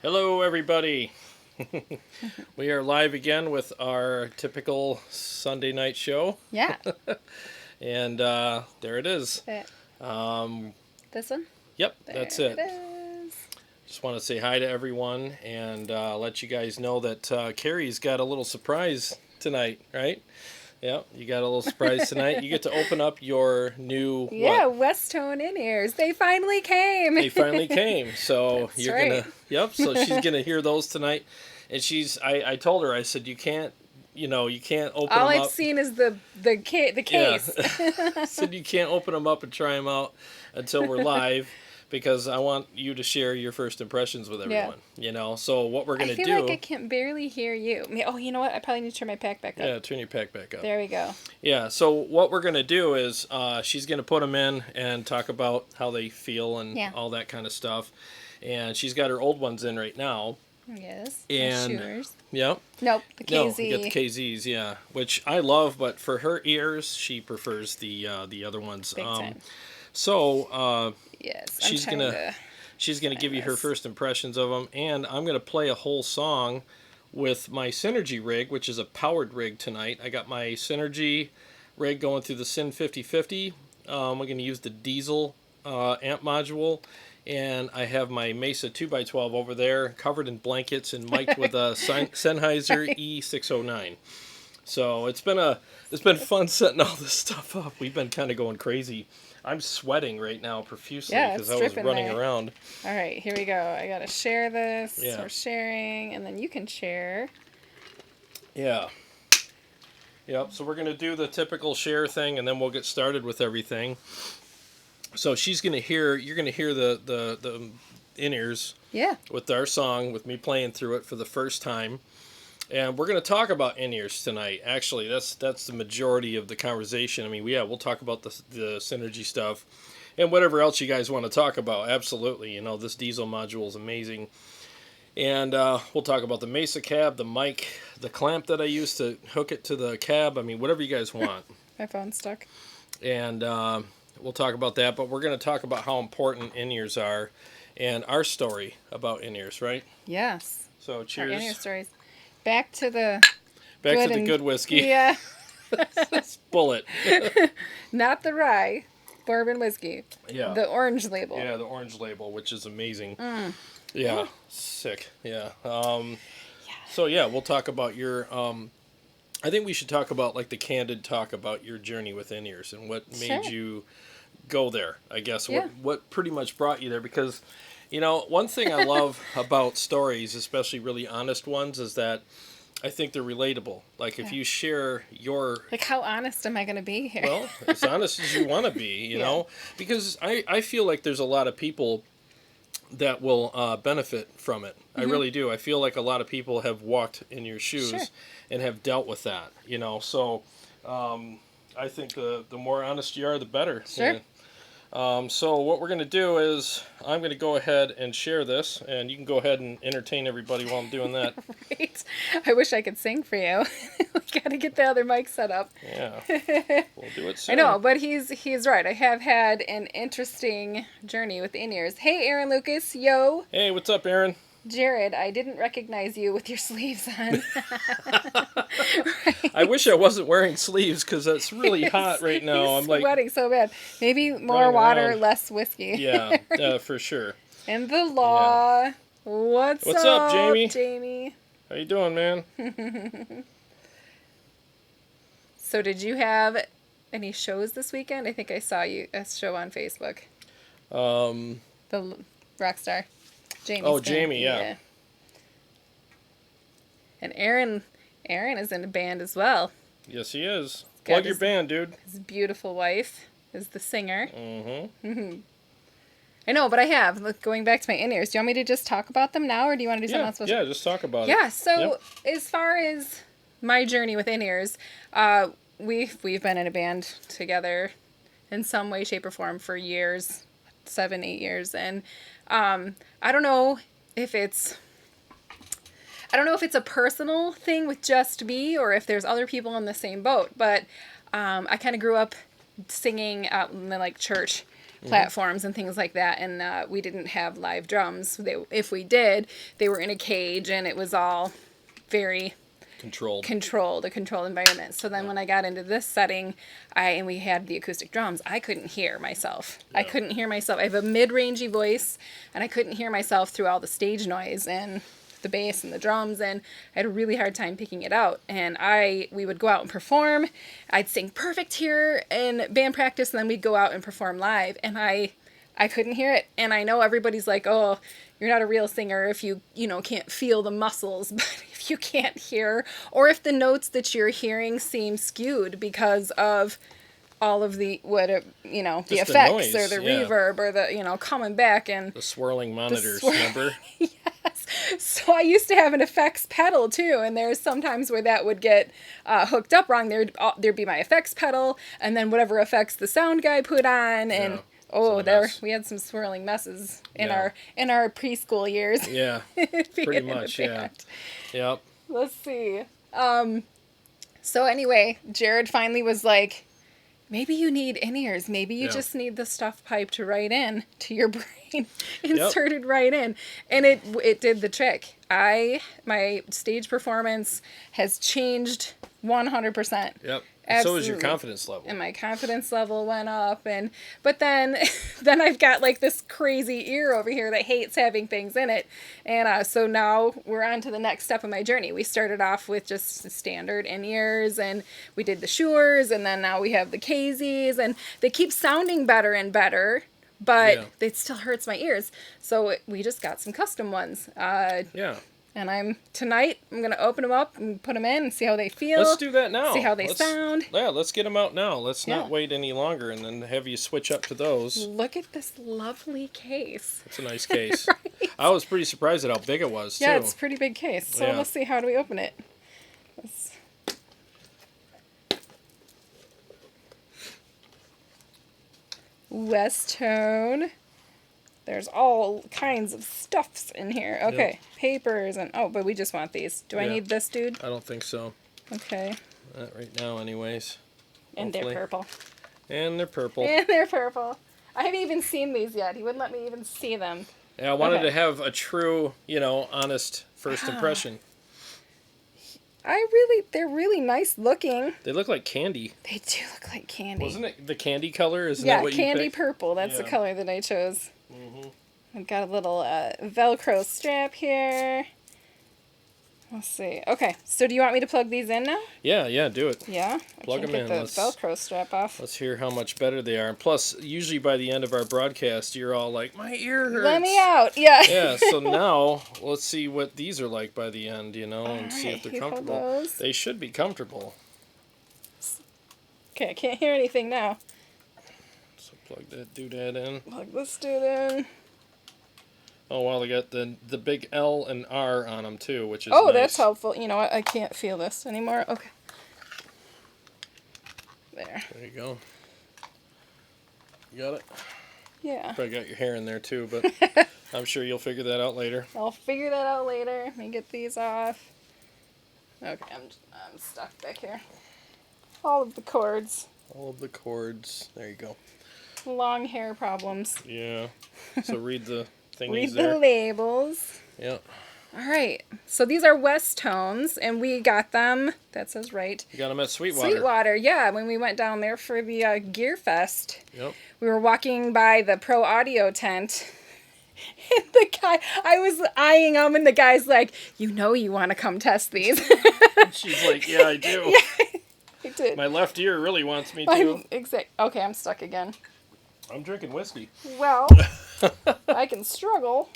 Hello, everybody. We are live again with our typical Sunday night show. Yeah. And there it is. This one? Yep, There that's it. It is. Just want to say hi to everyone and let you guys know that Kari's got a little surprise tonight, right? Yeah, you got a little surprise tonight. You get to open up your new Westone in-ears. They finally came. They finally came. So That's you're right. so she's gonna hear those tonight. And I told her, I said, you can't open All them up. I've seen is the case. I said you can't open them up and try them out until we're live because I want you to share your first impressions with everyone. So what we're gonna do? I feel like I can barely hear you. Oh, you know what? I probably need to turn my pack back up. Yeah, turn your pack back up. There we go. Yeah. So what we're gonna do is she's gonna put them in and talk about how they feel and all that kind of stuff. And she's got her old ones in right now. Yes. And Shooters. Yep. Nope. The KZ. No, you got the KZs, yeah, which I love, but for her ears, she prefers the other ones. Big time. So Yes. she's gonna give you her first impressions of them, and I'm gonna play a whole song with my Synergy rig, which is a powered rig tonight. I got my Synergy rig going through the SYN 5050. I'm gonna use the Diezel amp module. And I have my Mesa 2x12 over there, covered in blankets and mic'd with a Sennheiser e609. So it's been fun setting all this stuff up. We've been kind of going crazy. I'm sweating right now profusely because I was running around. All right, here we go. I gotta share this. Yeah. We're sharing, and then you can share. Yeah. Yep. So we're gonna do the typical share thing, and then we'll get started with everything. So you're gonna hear the in-ears with our song, with me playing through it for the first time. And we're gonna talk about in-ears tonight. Actually, that's the majority of the conversation. I mean, we'll talk about the Synergy stuff and whatever else you guys want to talk about. Absolutely. This Diezel module is amazing. And we'll talk about the Mesa cab, the mic, the clamp that I use to hook it to the cab. I mean, whatever you guys want. My phone's stuck. And we'll talk about that, but we're going to talk about how important in-ears are and our story about in-ears, right? Yes. So cheers. Our in-ear stories. Back to the good whiskey. Yeah. Let's bullet. Not the rye. Bourbon whiskey. Yeah. The orange label. Yeah, the orange label, which is amazing. Yeah. Sick. Yeah. So yeah, we'll talk about your I think we should talk about the candid talk about your journey with in-ears and what made you go there, I guess. Yeah. What pretty much brought you there, because one thing I love about stories, especially really honest ones, is that I think they're relatable. If you share your... how honest am I going to be here? Well, as honest as you want to be, you know? Because I feel like there's a lot of people that will benefit from it. I really do. I feel like a lot of people have walked in your shoes and have dealt with that, So I think the more honest you are, the better. Sure. So what we're going to do is I'm going to go ahead and share this, and you can go ahead and entertain everybody while I'm doing that. Right. I wish I could sing for you. We got to get the other mic set up. Yeah. We'll do it soon. I know, but he's right. I have had an interesting journey with in-ears. Hey, Aaron Lucas. Yo. Hey, what's up, Aaron? Jared, I didn't recognize you with your sleeves on. Right. I wish I wasn't wearing sleeves because it's really hot right now. I'm sweating so bad. Maybe more water, around. less whiskey. Yeah, for sure. And the law. Yeah. What's up, Jamie? Jamie? How you doing, man? So did you have any shows this weekend? I think I saw a show on Facebook. The rock star. Jamie's band. Jamie, yeah. And Aaron is in a band as well. Yes, he is. Plug your band, dude. His beautiful wife is the singer. Mm-hmm. I know, but I have. Going back to my in-ears, do you want me to just talk about them now, or do you want to do something else? Yeah, just talk about it. Yeah, so as far as my journey with in-ears, we've been in a band together in some way, shape, or form for years, 7-8 years, and I don't know if it's a personal thing with just me or if there's other people in the same boat, but I kind of grew up singing out in the church platforms and things like that. And we didn't have live drums. If we did, they were in a cage, and it was all very Controlled. a controlled environment. So then when I got into this setting, and we had the acoustic drums, I couldn't hear myself. Yeah. I couldn't hear myself. I have a mid-rangey voice, and I couldn't hear myself through all the stage noise and the bass and the drums, and I had a really hard time picking it out. And we would go out and perform. I'd sing perfect here in band practice, and then we'd go out and perform live, and I couldn't hear it. And I know everybody's like, oh, you're not a real singer if you can't feel the muscles. But if you can't hear, or if the notes that you're hearing seem skewed because of all of the the effects noise, or the yeah. reverb or the coming back and The swirling monitors, remember? Yes. So I used to have an effects pedal too, and there's sometimes where that would get hooked up wrong. There'd be my effects pedal, and then whatever effects the sound guy put on, and we had some swirling messes in our preschool years. Yeah, pretty much. Yeah. Yep. Let's see. So anyway, Jared finally was like, maybe you need in-ears. Maybe you just need the stuff piped right in to your brain, inserted right in. And it did the trick. My stage performance has changed 100%. Yep. Absolutely. So is your confidence level. And my confidence level went up, but then I've got like this crazy ear over here that hates having things in it, and so now we're on to the next step of my journey. We started off with just standard in-ears, and we did the Shure, and then now we have the KZs, and they keep sounding better and better, but it still hurts my ears. So we just got some custom ones. And tonight I'm going to open them up and put them in and see how they feel. Let's do that now. See how they sound. Yeah, let's get them out now. Let's not wait any longer and then have you switch up to those. Look at this lovely case. It's a nice case. Right? I was pretty surprised at how big it was, too. Yeah, it's a pretty big case. So let's see, how do we open it? Westone. There's all kinds of stuffs in here. Okay, papers but we just want these. Do I need this, dude? I don't think so. Okay. Not right now, anyways. And Hopefully. they're purple. And they're purple. And they're purple. I haven't even seen these yet. He wouldn't let me even see them. Yeah, I wanted to have a true, honest first impression. They're really nice looking. They look like candy. They do look like candy. Wasn't it the candy color? Isn't that what you candy picked? Purple. That's the color that I chose. Mm-hmm. I've got a little Velcro strap here. Let's see. Okay, so do you want me to plug these in now? Yeah, do it. Yeah? Plug them in. Get the Velcro strap off. Let's hear how much better they are. And plus, usually by the end of our broadcast, you're all like, my ear hurts. Let me out. Yeah. Yeah, so now, let's see what these are like by the end, and see if they're comfortable. Those. They should be comfortable. Okay, I can't hear anything now. So plug that doodad in. Plug this dude in. Oh, wow, they got the big L and R on them, too, which is nice. That's helpful. You know what? I can't feel this anymore. Okay. There you go. You got it? Yeah. Probably got your hair in there, too, but I'm sure you'll figure that out later. I'll figure that out later. Let me get these off. Okay, I'm stuck back here. All of the cords. There you go. Long hair problems. Yeah. So read the thingies Read there. the labels. Yeah. All right. So these are Westones, and we got them. That says right. You got them at Sweetwater. Sweetwater, yeah. When we went down there for the Gear Fest. Yep. We were walking by the Pro Audio tent. And the guy, I was eyeing them, and the guy's like, you want to come test these. She's like, yeah, I do. Yeah, I did. My left ear really wants me to. Okay, I'm stuck again. I'm drinking whiskey. Well, I can struggle.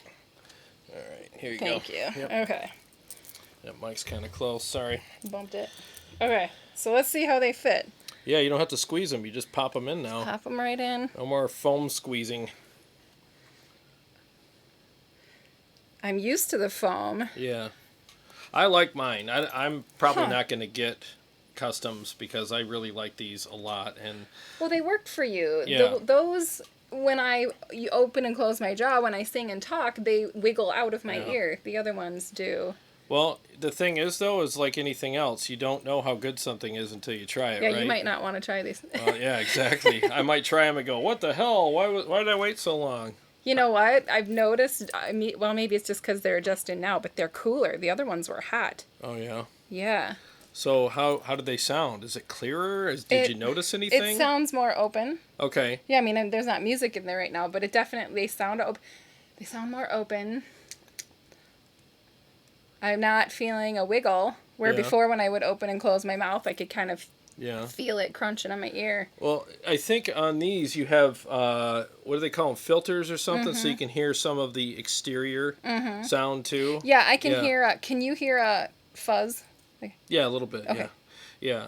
All right, here you Thank go. you. Yep. Okay. That mic's kind of close. Sorry. Bumped it. Okay, so let's see how they fit. Yeah, you don't have to squeeze them. You just pop them in now. Pop them right in. No more foam squeezing. I'm used to the foam. Yeah. I like mine. I'm probably not going to get customs because I really like these a lot. And well, they worked for you. Yeah. Those, when you open and close my jaw, when I sing and talk, they wiggle out of my ear. The other ones do. Well, the thing is, though, is like anything else. You don't know how good something is until you try it, Yeah, right? you might not want to try these. Well, yeah, exactly. I might try them and go, what the hell? Why did I wait so long? You know what? I've noticed, well, maybe it's just because they're just in now, but they're cooler. The other ones were hot. Oh, yeah. Yeah. So how did they sound? Is it clearer? Did you notice anything? It sounds more open. Okay. Yeah, I mean, there's not music in there right now, but it definitely, they sound more open. I'm not feeling a wiggle, where before when I would open and close my mouth, I could kind of feel it crunching on my ear. Well, I think on these you have, what do they call them, filters or something, so you can hear some of the exterior sound too. Yeah, I can hear, can you hear a fuzz? Yeah, a little bit, okay. Yeah.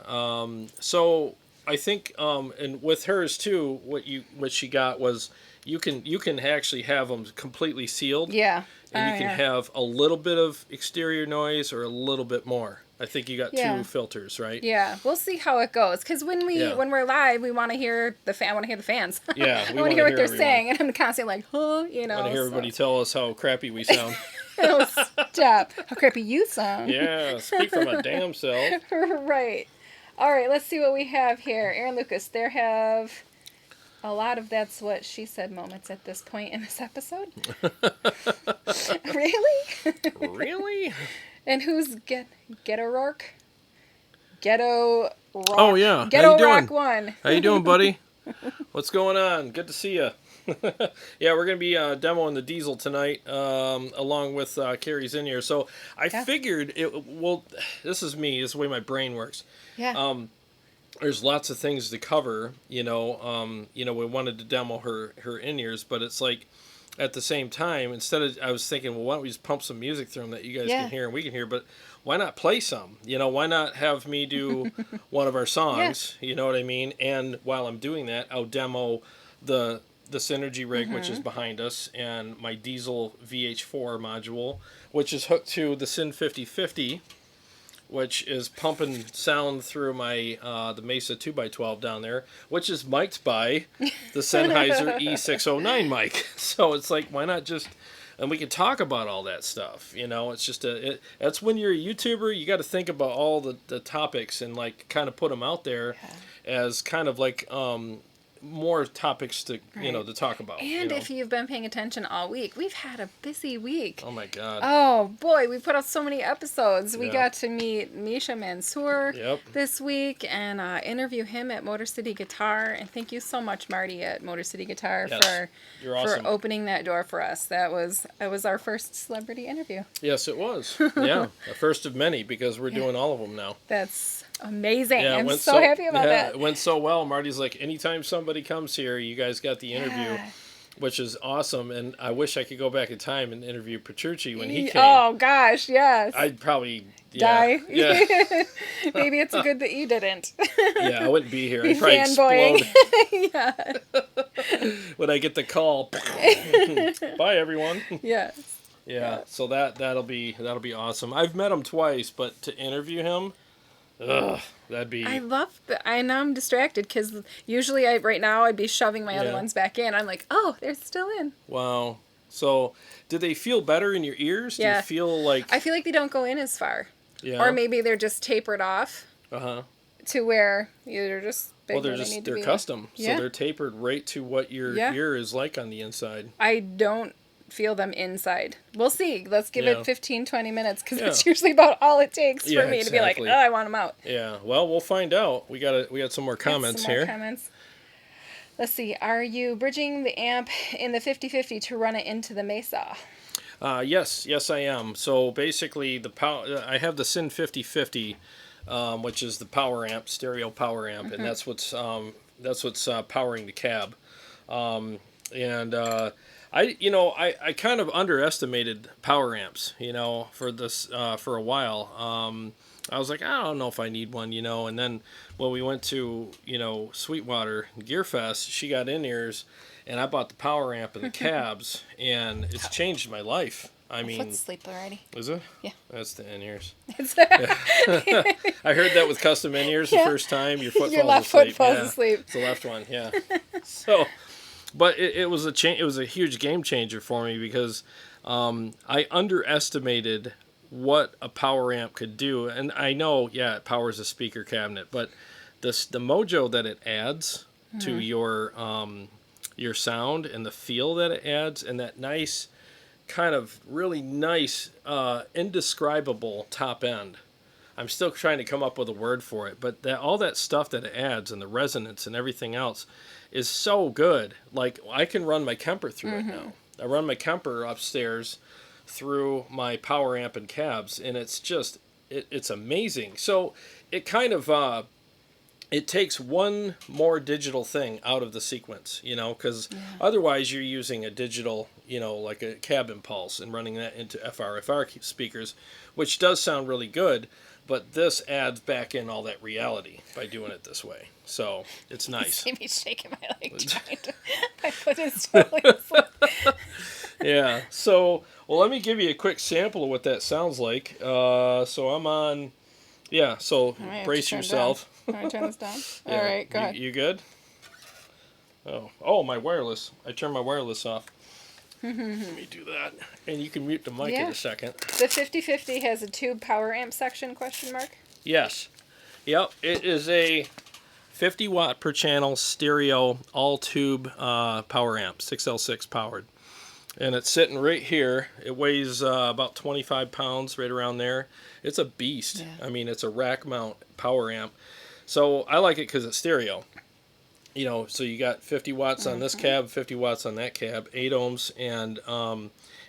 So I think, and with hers too, what she got was, you can actually have them completely sealed. Yeah. And you can have a little bit of exterior noise or a little bit more. I think you got two filters, right? Yeah, we'll see how it goes. Because when we're live, we want to hear the I want to hear the fans. Yeah, I want to hear what they're saying, and I'm constantly like, huh, you know. I want to hear everybody tell us how crappy we sound. Oh, stop! How crappy you sound. Yeah, speak for my damn self. Right. All right, let's see what we have here. Aaron Lucas, there have a lot of that's what she said moments at this point in this episode. Really? Really? And who's Ghetto Rourke? Ghetto Rock. Oh, yeah. Ghetto Rock 1. How you doing, buddy? What's going on? Good to see you. Yeah, we're going to be demoing the Diezel tonight, along with Kari's in here. So I figured this is me. This is the way my brain works. Yeah. There's lots of things to cover, we wanted to demo her in-ears, but it's like, at the same time, I was thinking, well, why don't we just pump some music through them that you guys can hear and we can hear, but why not play some? Why not have me do one of our songs, you know what I mean? And while I'm doing that, I'll demo the Synergy rig, which is behind us, and my Diezel VH4 module, which is hooked to the SYN 5050, which is pumping sound through my the Mesa 2x12 down there, which is mic'd by the Sennheiser e609 mic. So it's like, why not just... And we can talk about all that stuff, It's just that's when you're a YouTuber, you got to think about all the topics and like kind of put them out there as kind of like more topics to to talk about. And if you've been paying attention all week, we've had a busy week. Oh my God. Oh boy, we put out so many episodes. We got to meet Misha Mansour this week and interview him at Motor City Guitar. And thank you so much, Marty, at Motor City Guitar for opening that door for us. That was our first celebrity interview. Yes, it was. Yeah, the first of many, because we're doing all of them now. That's amazing. Yeah, I'm so happy about that. It went so well. Marty's like, anytime somebody comes here, you guys got the interview, which is awesome. And I wish I could go back in time and interview Petrucci when he came. Oh, gosh, yes. I'd probbe die. Yeah. Maybe it's good that you didn't. Yeah, I wouldn't be here. I'd probably explode. Yeah. When I get the call. Bye, everyone. Yes. Yeah, so that'll be awesome. I've met him twice, but to interview him, that'd be... I love that. I know I'm distracted because usually right now I'd be shoving my other ones back in. I'm like, oh, they're still in. Wow. So, did they feel better in your ears? Do you feel like... I feel like they don't go in as far. Yeah. Or maybe they're just tapered off. To where they're just big. Well, they're custom. So they're tapered right to what your ear is like on the inside. I don't feel them inside. We'll see. Let's give it 15-20 minutes because that's usually about all it takes for me to be like, oh, I want them out. Yeah. Well, we'll find out. We got some more comments here. Comments. Let's see. Are you bridging the amp in the 5050 to run it into the Mesa? Yes, I am. So basically, I have the SYN 5050, which is the power amp, stereo power amp, and that's what's powering the cab. I kind of underestimated power amps, for this for a while. I was like, I don't know if I need one, and then when we went to, Sweetwater Gear Fest, she got in-ears, and I bought the power amp and the cabs, and it's changed my life. I mean, foot's asleep already. Is it? Yeah. That's the in-ears. I heard that with custom in-ears the first time. Your foot Your falls left asleep. foot falls asleep. It's the left one, yeah. So, but it was a huge game changer for me because I underestimated what a power amp could do. And I know, yeah, it powers a speaker cabinet, but the mojo that it adds to your sound and the feel that it adds, and that nice kind of really nice indescribable top end. I'm still trying to come up with a word for it, but that all that stuff that it adds and the resonance and everything else is so good. Like, I can run my Kemper through it now. I run my Kemper upstairs through my power amp and cabs, and it's just it's amazing. So it kind of it takes one more digital thing out of the sequence, because otherwise you're using a digital, like a cab impulse and running that into FR speakers, which does sound really good. But this adds back in all that reality by doing it this way. So it's nice. You see me shaking my leg trying to... My foot is totally asleep. Yeah. So, well, let me give you a quick sample of what that sounds like. So I'm on... Yeah, so brace yourself. Can I turn this down? Yeah. All right, go ahead. You good? Oh, my wireless. I turned my wireless off. Let me do that. And you can mute the mic in a second. The 5050 has a tube power amp section, ? Yes. Yep. It is a 50 watt per channel stereo all tube power amp, 6L6 powered. And it's sitting right here. It weighs about 25 pounds, right around there. It's a beast. Yeah. I mean, it's a rack mount power amp. So I like it because it's stereo. So you got 50 watts on this cab, 50 watts on that cab, 8 ohms, and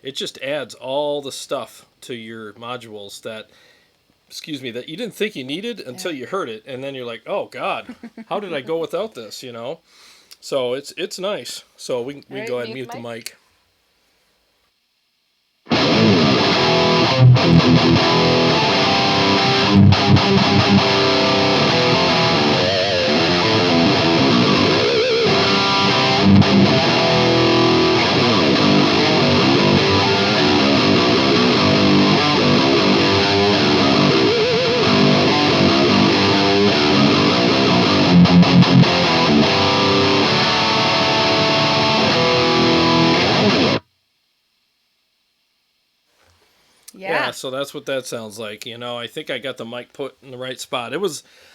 it just adds all the stuff to your modules that you didn't think you needed until you heard it, and then you're like, oh God, how did I go without this? So it's nice. So we can go ahead and mute the mic. Yeah, so that's what that sounds like. I think I got the mic put in the right spot.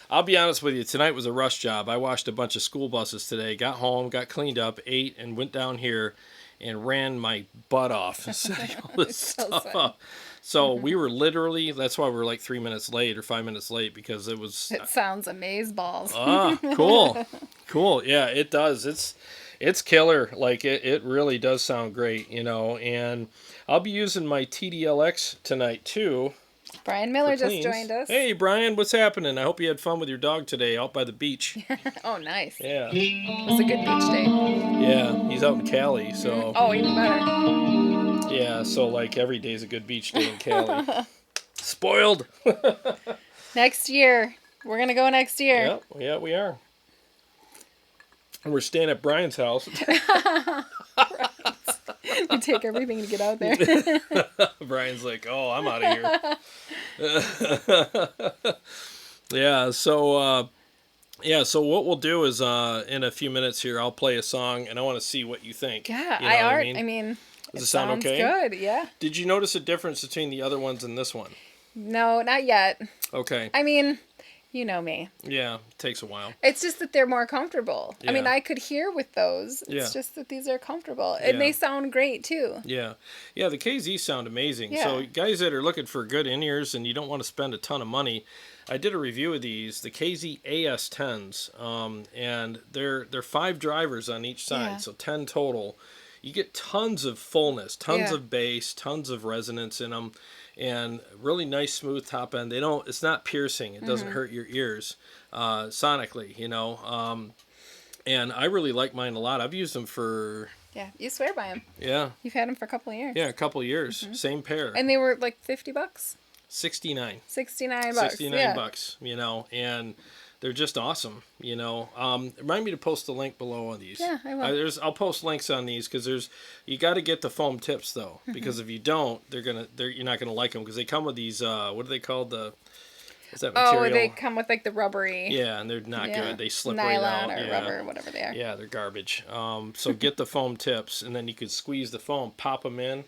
I'll be honest with you, tonight was a rush job. I washed a bunch of school buses today, got home, got cleaned up, ate, and went down here and ran my butt off setting all this stuff up. So we were literally, that's why we were like 3 minutes late or 5 minutes late, because it was... It sounds amazeballs. Cool. Cool. Yeah, it does. It's killer. Like, it really does sound great, and I'll be using my TDLX tonight, too. Brian Miller just joined us. Hey, Brian, what's happening? I hope you had fun with your dog today out by the beach. Oh, nice. Yeah. It was a good beach day. Yeah, he's out in Cali, so... Oh, even better. Yeah, so, like, every day's a good beach day in Cali. Spoiled! Next year. We're going to go next year. Yeah, we are. And we're staying at Brian's house. You take everything to get out there. Brian's like, oh, I'm out of here. Yeah, so what we'll do is in a few minutes here, I'll play a song, and I want to see what you think. Yeah, I mean, does it sound okay? Sounds good, yeah. Did you notice a difference between the other ones and this one? No, not yet. Okay. I mean... You know me. Yeah, it takes a while. It's just that they're more comfortable. Yeah. I mean, I could hear with those. It's just that these are comfortable. And they sound great, too. Yeah. Yeah, the KZ sound amazing. Yeah. So guys that are looking for good in-ears and you don't want to spend a ton of money, I did a review of these, the KZ AS10s, and they're 5 drivers on each side, so 10 total. You get tons of fullness, tons of bass, tons of resonance in them. And really nice smooth top end. It's not piercing. It doesn't hurt your ears sonically, and I really like mine a lot. I've used them for... Yeah, you swear by them. Yeah. You've had them for a couple of years. Yeah, a couple of years. Same pair. And they were like $50? $69. $69. $69, and they're just awesome, Remind me to post the link below on these. Yeah, I will. I'll post links on these because you got to get the foam tips though, because if you don't, you're not gonna like them because they come with these what are they called, what's that material? Oh, they come with like the rubbery. Yeah, and they're not good. They slip nylon right out. Or rubber, whatever they are. Yeah, they're garbage. So get the foam tips, and then you could squeeze the foam, pop them in,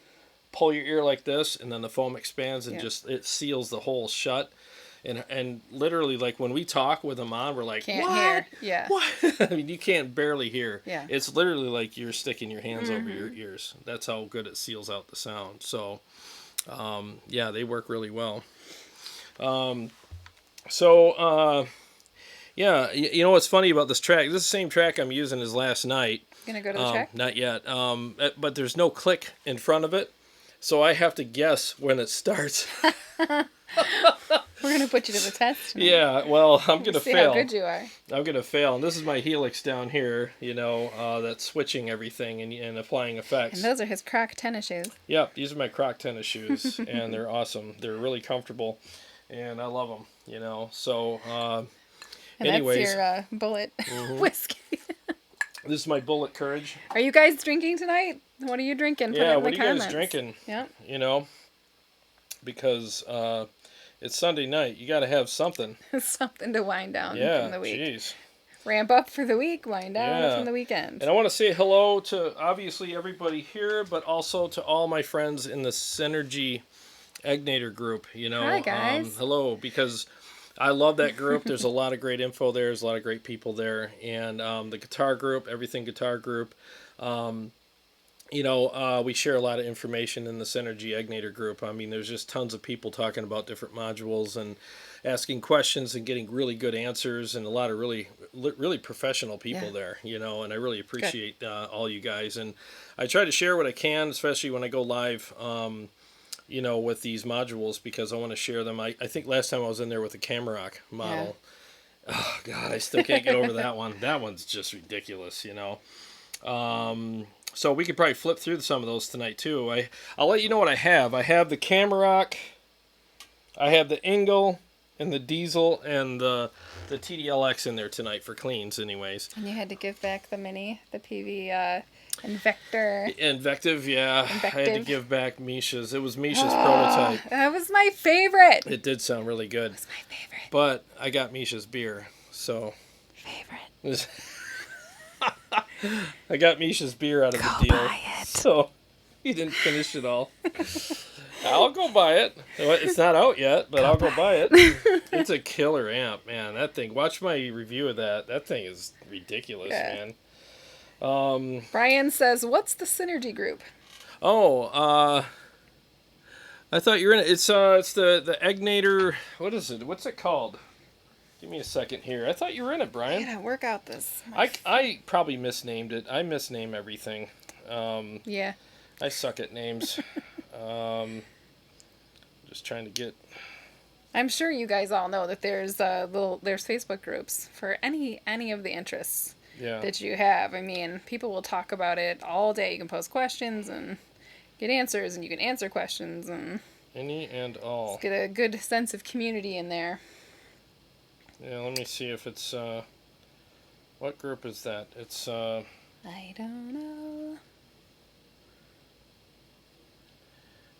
pull your ear like this, and then the foam expands and Yeah. just it seals the hole shut. And literally, like when we talk with them on, we're like, Can't what? hear. Yeah. What? I mean, you can't barely hear. Yeah. It's literally like you're sticking your hands over your ears. That's how good it seals out the sound. So, yeah, they work really well. Yeah, you know what's funny about this track? This is the same track I'm using as last night. Gonna go to the track? Not yet. But there's no click in front of it, so I have to guess when it starts. We're gonna put you to the test. Yeah, well, I'm gonna See fail. how good you are. I'm gonna fail, and this is my Helix down here. You know, that's switching everything and applying effects. And those are his Croc tennis shoes. Yep, these are my Croc tennis shoes, and they're awesome. They're really comfortable, and I love them. You know, so. And Anyways, that's your bullet whiskey. this is my Bullet Courage. Are you guys drinking tonight? What are you drinking? Put it Yeah, in what the are you comments. guys drinking? Yeah. You know, because it's Sunday night. You got to have something. Something to wind down Yeah, from the week. jeez. Ramp up for the week, wind down Yeah. from the weekend. And I want to say hello to obviously everybody here, but also to all my friends in the Synergy Egnator group. You know, Hi, guys. Hello, because I love that group. There's a lot of great info there. There's a lot of great people there, and the guitar group, everything guitar group. You know, we share a lot of information in the Synergy Egnator group. I mean, there's just tons of people talking about different modules and asking questions and getting really good answers, and a lot of really professional people there, you know, and I really appreciate all you guys. And I try to share what I can, especially when I go live, you know, with these modules, because I want to share them. I think last time I was in there with the Camerock model. Yeah. Oh, God, I still can't get over that one. That one's just ridiculous, you know. So we could probably flip through some of those tonight, too. I'll let you know what I have. I have the Camerock, I have the Engel, and the Diezel, and the TDLX in there tonight for cleans, anyways. And you had to give back the mini, the PV Invector. Invective, yeah. Invective. I had to give back Misha's. It was Misha's prototype. That was my favorite. It did sound really good. It was my favorite. But I got Misha's beer, so. Favorite. I got Misha's beer out of the deal. Buy it. So you didn't finish it all. I'll go buy it. It's not out yet, but I'll go buy it. It's a killer amp, man. That thing. Watch my review of that. That thing is ridiculous, man. Brian says, "What's the Synergy group?" Oh, I thought you were in it. It's the Egnator. What is it? What's it called? Give me a second here. I thought you were in it, Brian. I gotta work out this. I probably misnamed it. I misname everything. Yeah. I suck at names. Just trying to get. I'm sure you guys all know that there's Facebook groups for any of the interests that you have. I mean, people will talk about it all day. You can post questions and get answers, and you can answer questions and Any and all. get a good sense of community in there. Yeah, let me see if it's what group is that? It's I don't know.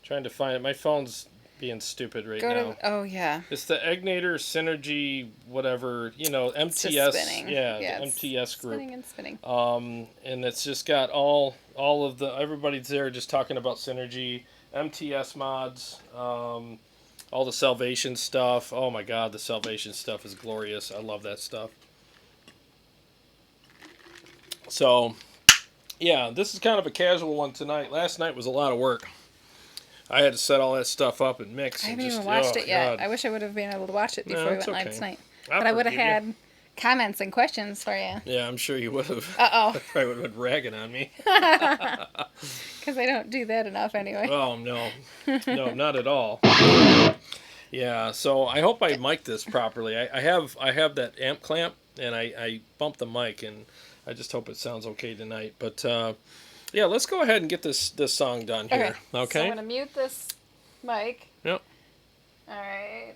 trying to find it. My phone's being stupid right now. Oh yeah. It's the Egnator Synergy whatever, you know, MTS. It's just spinning. Yeah, Yeah, the MTS group. Spinning and spinning. And it's just got all of the everybody's there just talking about Synergy, MTS mods, all the Salvation stuff. Oh my God, the Salvation stuff is glorious. I love that stuff. So, yeah, this is kind of a casual one tonight. Last night was a lot of work. I had to set all that stuff up and mix. I and haven't just, even watched it yet. God. I wish I would have been able to watch it before we it's went live okay. tonight. I'll But I would have forgive you. had comments and questions for you. Yeah, I'm sure you would have. Uh-oh. Probably would have been ragging on me. Because I don't do that enough anyway. Oh, no. No, not at all. Yeah, so I hope I mic'd this properly. I have that amp clamp, and I bumped the mic, and I just hope it sounds okay tonight. But, yeah, let's go ahead and get this song done here. Okay? So I'm going to mute this mic. Yep. All right.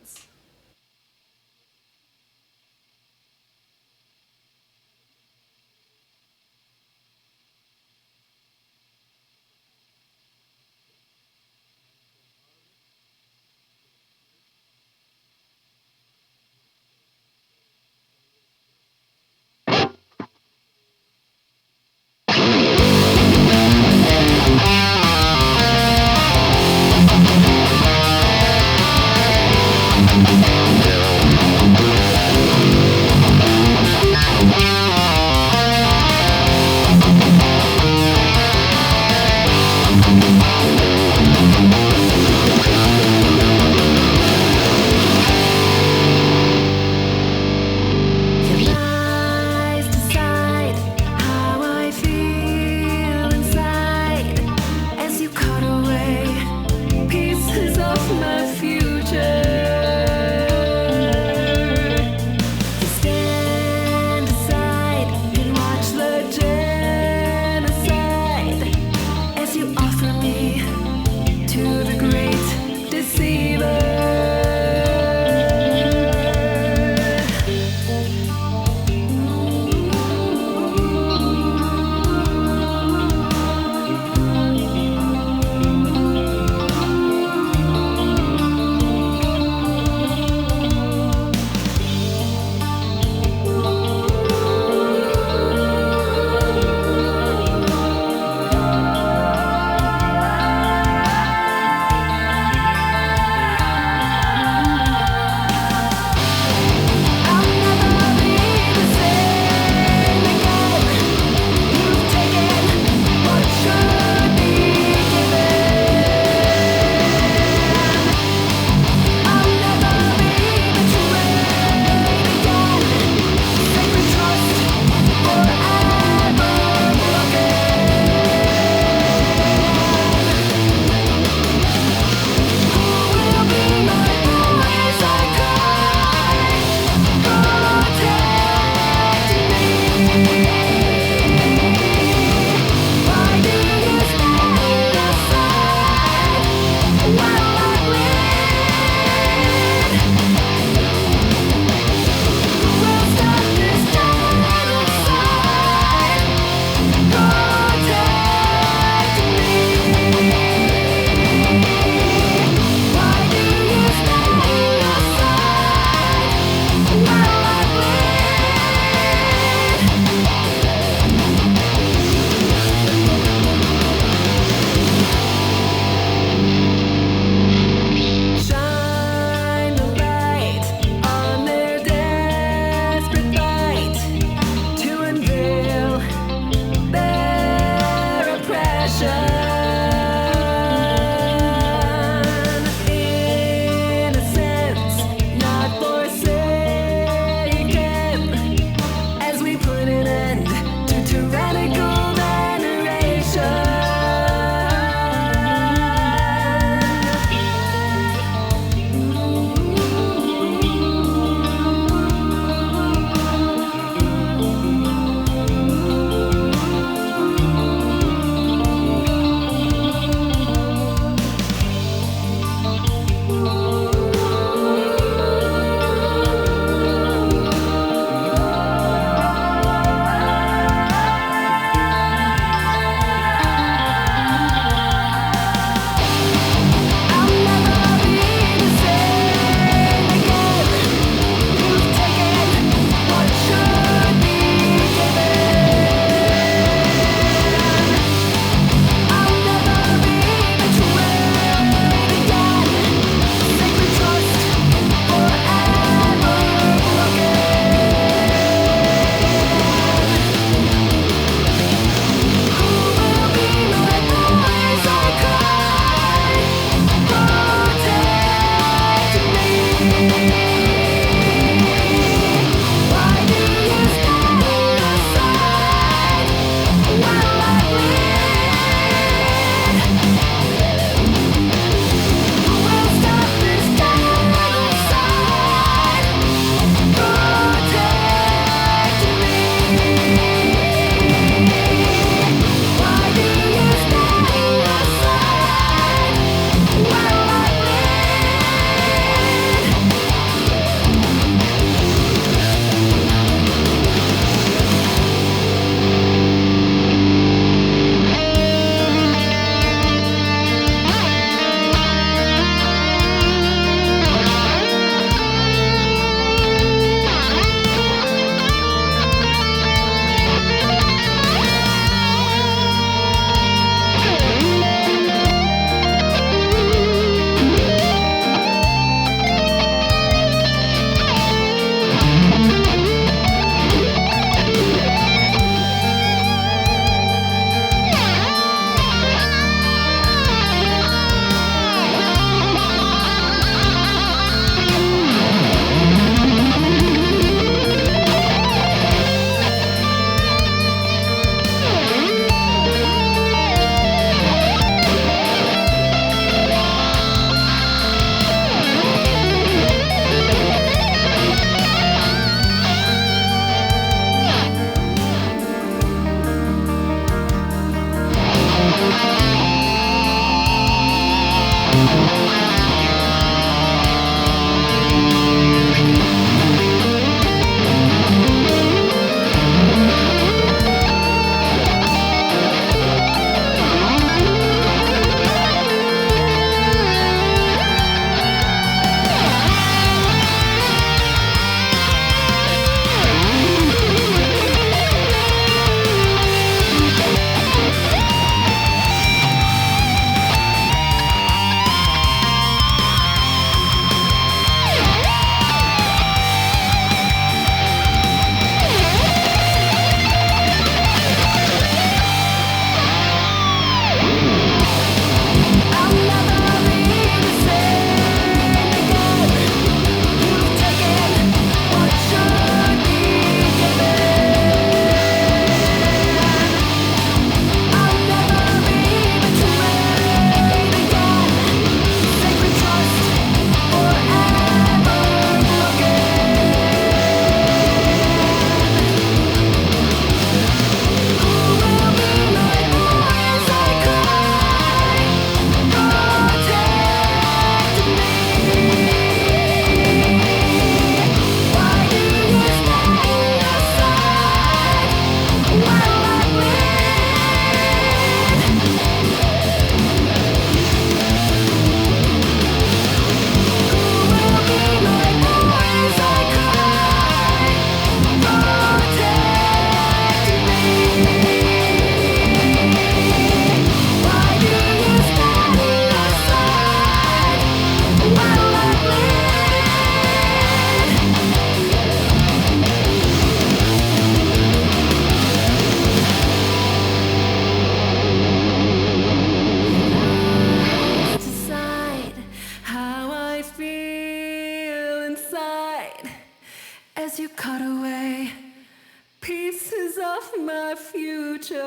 future.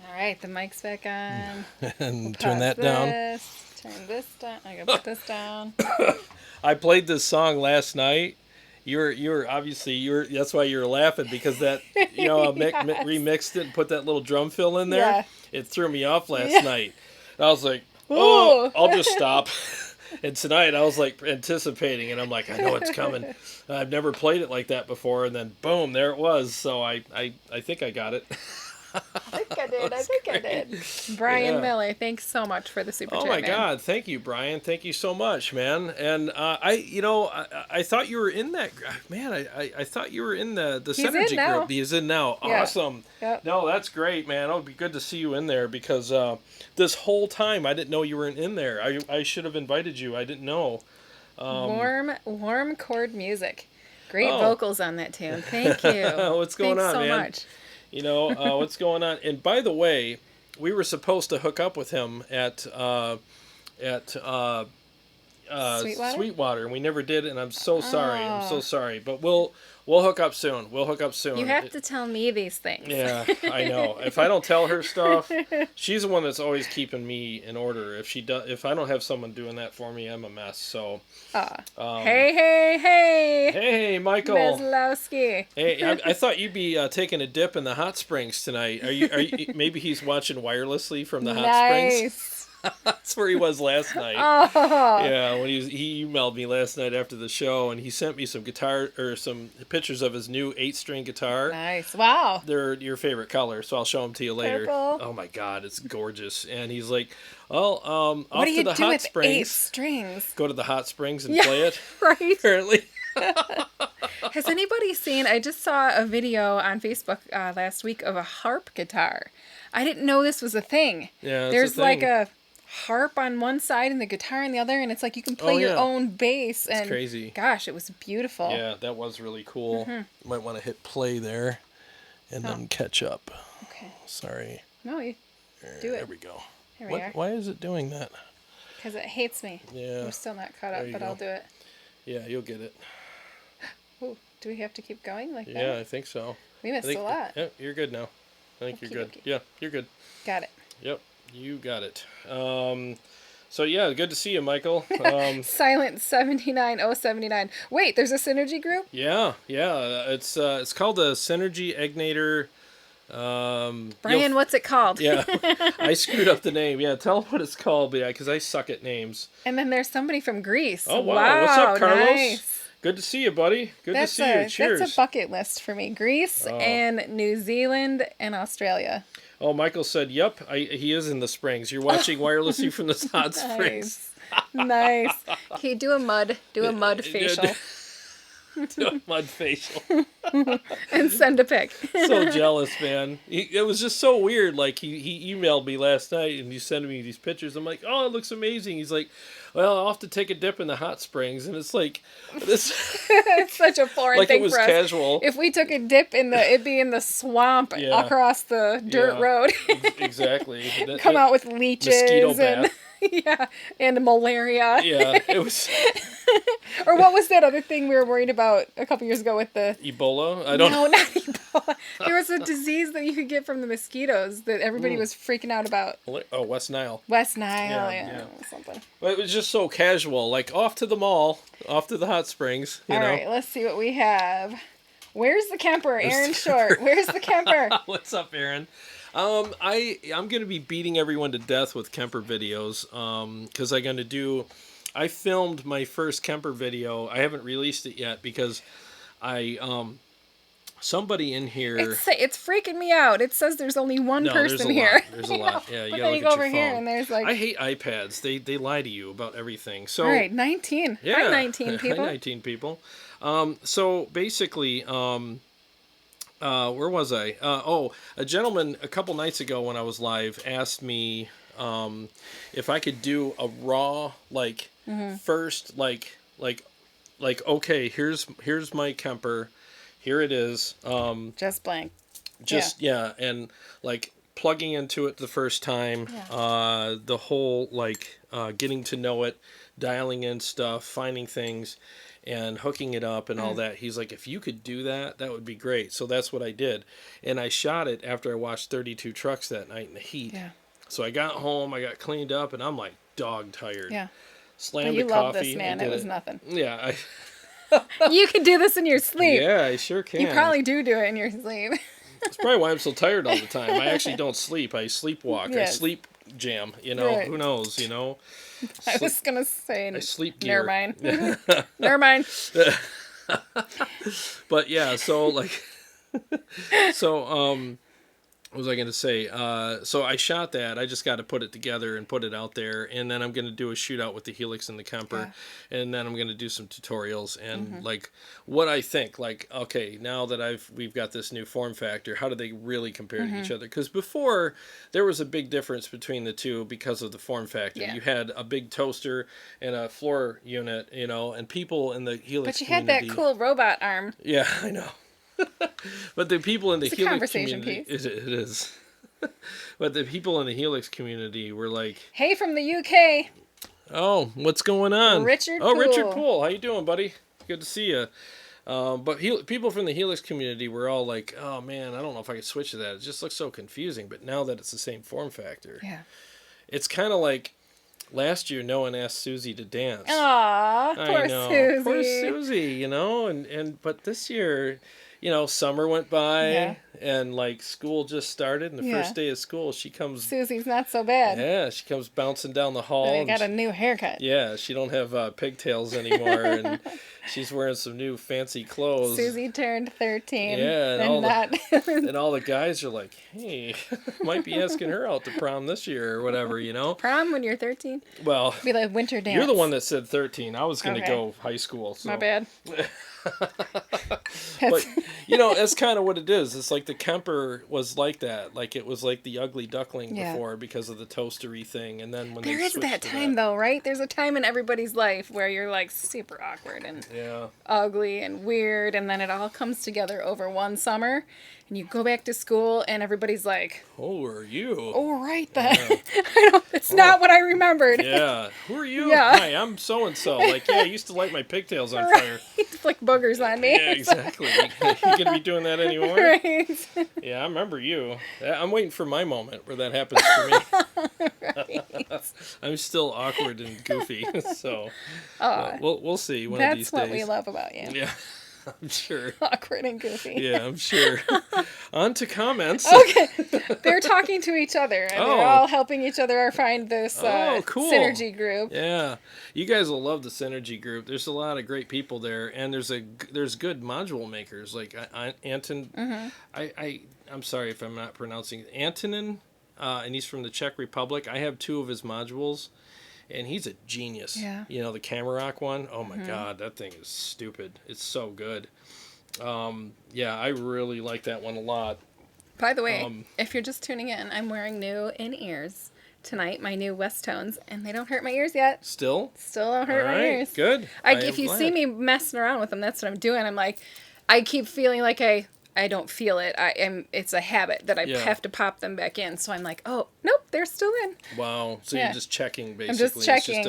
All right, the mic's back on. And Pause turn that down. Turn this down. I gotta put this down. I played this song last night. You're obviously that's why you're laughing, because that I remixed it and put that little drum fill in there. Yeah. It threw me off last Yeah. night. And I was like, Ooh. I'll just stop. And tonight I was like anticipating, and I'm like, I know it's coming. I've never played it like that before, and then boom, there it was. So I think I got it. I think I did. Brian Yeah. Miller, thanks so much for the super chat. Oh my man. God! Thank you, Brian. Thank you so much, man. And I thought you were in that. Man, I thought you were in the Synergy now. group. He is in now. Yeah. Awesome. Yep. No, that's great, man. It would be good to see you in there, because this whole time I didn't know you weren't in there. I should have invited you. I didn't know. Warm chord music. Great Oh. vocals on that tune. Thank you. What's going Thanks on, so man? much. What's going on? And by the way, we were supposed to hook up with him at Sweetwater, and we never did. And I'm so sorry. I'm so sorry. But we'll hook up soon. You have to tell me these things. Yeah, I know. If I don't tell her stuff, she's the one that's always keeping me in order. If I don't have someone doing that for me, I'm a mess. So. Hey, Michael. Meslowski. Hey, I thought you'd be taking a dip in the hot springs tonight. Are you? Maybe he's watching wirelessly from the hot springs. Nice. That's where he was last night. Oh. Yeah, when he emailed me last night after the show, and he sent me some some pictures of his new 8-string guitar. Nice. Wow. They're your favorite color, so I'll show them to you later. Purple. Oh my God, it's gorgeous. And he's like, off What do to you the do hot with springs. 8 strings? Go to the hot springs and Yeah. play it. Right. Apparently. Has anybody seen? I just saw a video on Facebook last week of a harp guitar. I didn't know this was a thing. Yeah, it's There's a thing. like a harp on one side and the guitar on the other, and it's like you can play your yeah. own bass. And crazy. Gosh, it was beautiful. Yeah, that was really cool. Mm-hmm. You might want to hit play there and then catch up. Okay. Sorry. No, you do There it. we go. Here we are. Why is it doing that? Because it hates me. Yeah. I'm still not caught There up, you but go. I'll do it. Yeah, you'll get it. Ooh, do we have to keep going like Yeah, that? I think so. We missed a lot. Yeah, you're good now. I think you're good. Okey-dokey. Yeah, you're good. Got it. Yep, you got it. So yeah, good to see you, Michael. Silent 79079. Wait, there's a Synergy group? Yeah. It's called the Synergy Ignitor. Brian, what's it called? Yeah, I screwed up the name. Yeah, tell them what it's called. Yeah, because I suck at names. And then there's somebody from Greece. Oh wow! What's up, Carlos? Nice. Good to see you, buddy. Good to see you. Cheers. That's a bucket list for me. Greece and New Zealand and Australia. Oh, Michael said, "Yep, he is in the springs. You're watching wirelessly from the hot springs." Nice. Okay, do a mud facial Do a mud facial. and send a pic. So jealous, man. It was just so weird. Like he emailed me last night and he's sending me these pictures. I'm like, oh, it looks amazing. He's like, well, I'll have to take a dip in the hot springs, and it's like this. It's such a foreign Like thing it was for us. Casual. If we took a dip it'd be in the swamp Yeah. across the dirt Yeah. road. Exactly. Come out with leeches Mosquito and bath. yeah, and malaria. Yeah, it was Or what was that other thing we were worried about a couple years ago with the Ebola. I don't No, know. not Ebola. There was a disease that you could get from the mosquitoes that everybody was freaking out about. Oh, West Nile. West Nile, Yeah. something. But it was just so casual. Like off to the mall, off to the hot springs. You All know. right, let's see what we have. Where's the Kemper? Aaron Short. Where's the Kemper? What's up, Aaron? I'm gonna be beating everyone to death with Kemper videos. Because I filmed my first Kemper video. I haven't released it yet because somebody in here. It's freaking me out. It says there's only one person there's a here. lot. There's a lot. Yeah, you but gotta then look you go at over your here phone. and there's like I hate iPads. They lie to you about everything. So all right, 19. yeah, Hi, 19 people. Hi, 19 people. So basically, where was I? A gentleman a couple nights ago when I was live asked me if I could do a raw first like okay, here's my Kemper, here it is. Just blank. And like plugging into it the first time, the whole getting to know it, dialing in stuff, finding things, and hooking it up and all that. He's like, if you could do that, that would be great. So that's what I did. And I shot it after I watched 32 Trucks that night in the heat. Yeah. So I got home, I got cleaned up, and I'm like dog tired. Yeah. Slammed But you a love coffee. this, man. It was nothing. Yeah. You can do this in your sleep. Yeah, I sure can. You probably do it in your sleep. It's probably why I'm so tired all the time. I actually don't sleep. I sleepwalk. Yes. I sleep jam. You know, Right. who knows, you know. I was going to say, I sleep gear. never mind. Never mind. But yeah, so like, what was I going to say? So I shot that. I just got to put it together and put it out there. And then I'm going to do a shootout with the Helix and the Kemper. Yeah. And then I'm going to do some tutorials and like what I think. Like, okay, now that we've got this new form factor, how do they really compare to each other? Because before, there was a big difference between the two because of the form factor. Yeah. You had a big toaster and a floor unit, you know, and people in the Helix But you community, had that cool robot arm. Yeah, I know. But the people in the It's a Helix conversation community, piece. it is. But the people in the Helix community were like, Hey, from the UK. "Oh, what's going on?" Richard Richard Poole. Poole, how you doing, buddy? Good to see you. But people from the Helix community were all like, "Oh man, I don't know if I could switch to that. It just looks so confusing." But now that it's the same form factor, Yeah. it's kind of like last year. No one asked Susie to dance. Aw, I poor know, Susie. poor Susie. You know, but this year, you know, summer went by and like school just started, and the first day of school, she comes. Susie's not so bad. Yeah, she comes bouncing down the hall. They and got a new haircut. Yeah, she don't have pigtails anymore, and she's wearing some new fancy clothes. Susie turned 13. Yeah, and and all the guys are like, "Hey, might be asking her out to prom this year or whatever," you know. Prom when you're 13? Well, Be like winter dance. you're the one that said 13. I was gonna Okay. go high school. So. My bad. But you know, that's kind of what it is. It's like the Kemper was like that. Like it was like the ugly duckling before because of the toastery thing, and then when There they is switched that to time though, right? There's a time in everybody's life where you're like super awkward and ugly and weird, and then it all comes together over one summer, and you go back to school, and everybody's like, "Who are you?" "Oh, right then." It's not what I remembered. Yeah. Who are you? Yeah. Hi, I'm so and so. Like, yeah, I used to light my pigtails on fire. Flick boogers on me. Yeah, exactly. You gonna be doing that anymore? Right. Yeah, I remember you. I'm waiting for my moment where that happens for me. Right. I'm still awkward and goofy, so we'll see one of these That's days. what we love about you. Yeah, I'm sure. Awkward and goofy. Yeah, I'm sure. On to comments. Okay. They're talking to each other, and they're all helping each other find this cool. synergy group. Yeah, you guys will love the Synergy group. There's a lot of great people there, and there's good module makers like Anton. I'm sorry if I'm not pronouncing it. Antonin, and he's from the Czech Republic. I have 2 of his modules, and he's a genius. Yeah. You know, the Camerock one. Oh my God, that thing is stupid. It's so good. Yeah, I really like that one a lot. By the way, if you're just tuning in, I'm wearing new in-ears tonight, my new Westones, and they don't hurt my ears yet. Still don't hurt my ears. Good. If you see me messing around with them, that's what I'm doing. I'm like, I keep feeling like I don't feel it. It's a habit that I have to pop them back in. So I'm like, oh, nope, they're still in. Wow. So you're just checking, basically. I'm just checking,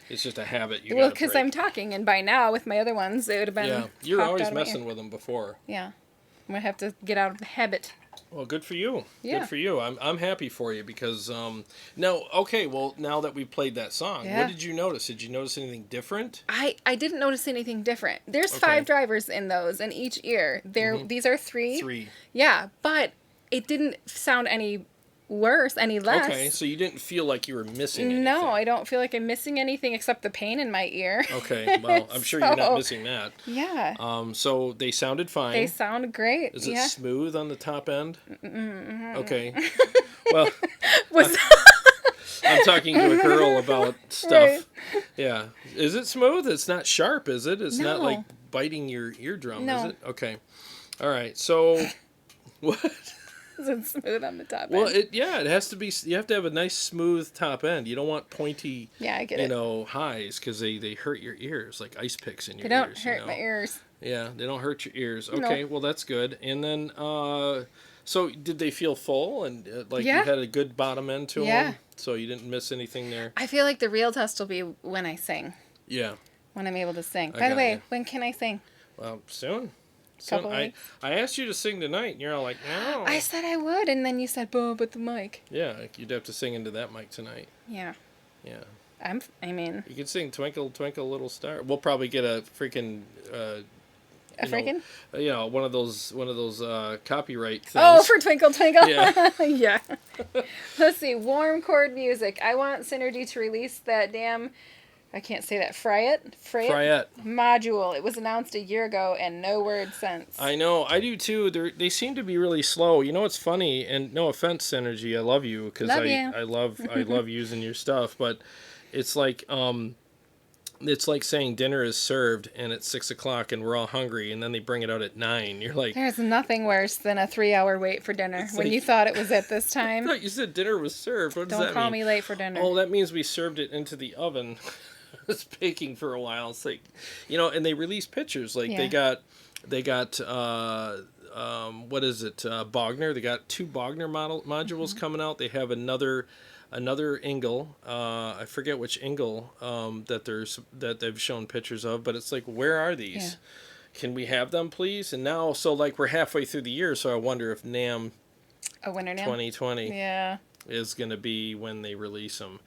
It's just a habit. Well, because I'm talking, and by now, with my other ones, it would have been. Yeah, you're popped always out of my messing ear. with them before. Yeah. I'm going to have to get out of the habit. Well, good for you. Yeah. Good for you. I'm happy for you because now that we've played that song, what did you notice? Did you notice anything different? I didn't notice anything different. There's 5 drivers in those in each ear. These are 3. 3. Yeah, but it didn't sound any worse, any less. Okay, so you didn't feel like you were missing anything. No, I don't feel like I'm missing anything except the pain in my ear. Okay, well, I'm sure you're not missing that. Yeah. So they sounded fine. They sound great. Is it smooth on the top end? Mm-hmm. Okay. Well, I'm talking to a girl about stuff. Right. Yeah. Is it smooth? It's not sharp, is it? It's not No. like biting your eardrum, No. is it? Okay. All right. So, what? Is it smooth on the top Well, end? it has to be. You have to have a nice smooth top end. You don't want pointy, Yeah, I get it. highs because they hurt your ears like ice picks in your They ears. don't hurt my ears. Yeah, they don't hurt your ears. Okay, well that's good. And then, so did they feel full and you had a good bottom end to them? So you didn't miss anything there. I feel like the real test will be when I sing. Yeah. when I'm able to sing. I By the got way, you. when can I sing? Well, soon. Couple I weeks. I asked you to sing tonight, and you're all like, no. I said I would, and then you said, "Boo," but the mic. Yeah, you'd have to sing into that mic tonight. Yeah. Yeah. I mean. You could sing "Twinkle Twinkle Little Star." We'll probably get a freaking. One of those copyright things. Oh, for Twinkle Twinkle. Yeah. Yeah. Let's see. Warm chord music. I want Synergy to release that damn. I can't say that. Fryette module. It was announced a year ago and no word since. I know. I do too. They seem to be really slow. You know what's funny? And no offense, Synergy. I love you because I love using your stuff. But it's like saying dinner is served and it's 6:00 and we're all hungry and then they bring it out at 9. You're like, there's nothing worse than a 3-hour wait for dinner when like, you thought it was at this I time. thought you said dinner was served. What does that mean? Don't call me late for dinner. Oh, that means we served it into the oven. It's baking for a while. It's like, and they release pictures. Like they got what is it? Bogner. They got 2 Bogner modules coming out. They have another Ingle. I forget which Ingle that they've shown pictures of, but it's like, where are these? Yeah. Can we have them, please? And now, so like we're halfway through the year, so I wonder if NAMM a winter NAMM 2020 yeah is going to be when they release them.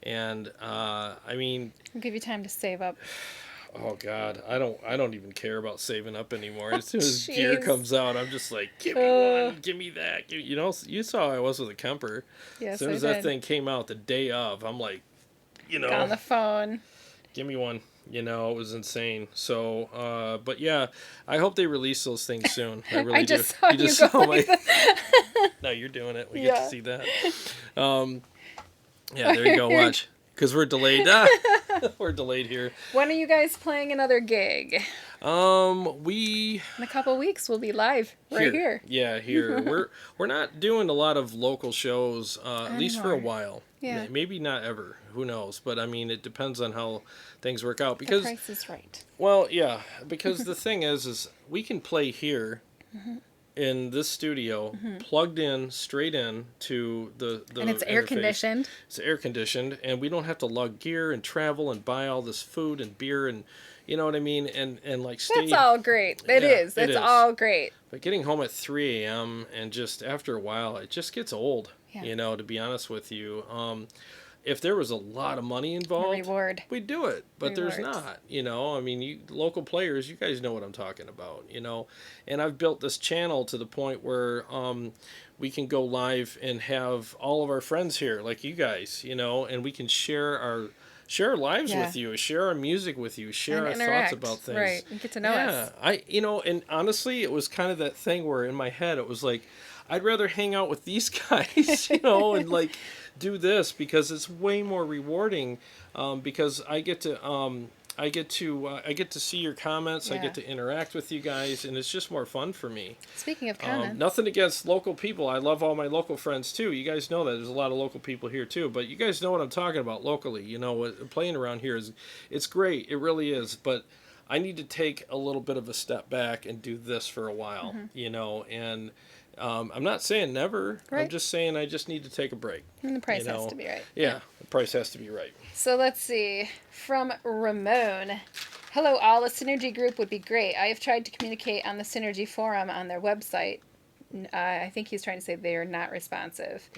And I mean, I'll give you time to save up. oh God, I don't even care about saving up anymore. As soon as Jeez. gear comes out, I'm just like, give me one, give me that. You saw how I was with a Kemper. Yes, as soon as that thing came out the day of, I'm like, on the phone. Give me one. It was insane. So, but yeah, I hope they release those things soon. I really do. Saw you just go saw like No, you're doing it. We get to see that. Yeah, there you go. Watch. Because we're delayed. We're delayed here. When are you guys playing another gig? We in a couple weeks we'll be live right here. Yeah, here. We're not doing a lot of local shows, at least for a while. Yeah. Maybe not ever. Who knows? But I mean, it depends on how things work out. Because the price is right. Well, yeah. Because the thing is we can play here. In this studio, plugged in straight in to the and it's interface. air conditioned. It's air conditioned, and we don't have to lug gear and travel and buy all this food and beer and you know what I mean, and like stay. That's all great. It is. It's all great. But getting home at 3 a.m. and just after a while, it just gets old. Yeah. To be honest with you. If there was a lot of money involved, reward. We'd do it. But Rewards. there's not, I mean, local players, you guys know what I'm talking about, And I've built this channel to the point where we can go live and have all of our friends here, like you guys, and we can share our lives with you, share our music with you, share our thoughts about things. Right, and get to know us. And honestly, it was kind of that thing where in my head it was like, I'd rather hang out with these guys, and like do this because it's way more rewarding. Because I get to see your comments. I get to interact with you guys, and it's just more fun for me. Speaking of comments, nothing against local people. I love all my local friends too. You guys know that there's a lot of local people here too. But you guys know what I'm talking about locally. Playing around here it's great. It really is. But I need to take a little bit of a step back and do this for a while. And. I'm not saying never. Right. I'm just saying I just need to take a break. And the price has to be right. Yeah, the price has to be right. So let's see. From Ramon. Hello all, a Synergy group would be great. I have tried to communicate on the Synergy forum on their website. I think he's trying to say they are not responsive.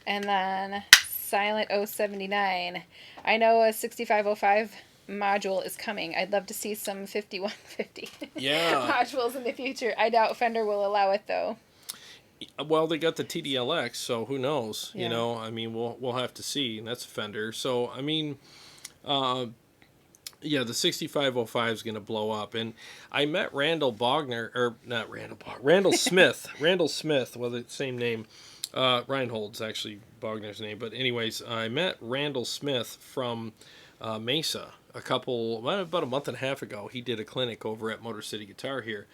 And then Silent 079. I know a 6505 module is coming. I'd love to see some 5150 modules in the future. I doubt Fender will allow it though. Well, they got the TDLX, so who knows? I mean, we'll have to see. And that's a Fender. So I mean, the 6505 is going to blow up. And I met Randall Smith. Randall Smith, well, the same name. Reinhold's actually Bogner's name. But anyways, I met Randall Smith from Mesa about a month and a half ago. He did a clinic over at Motor City Guitar here.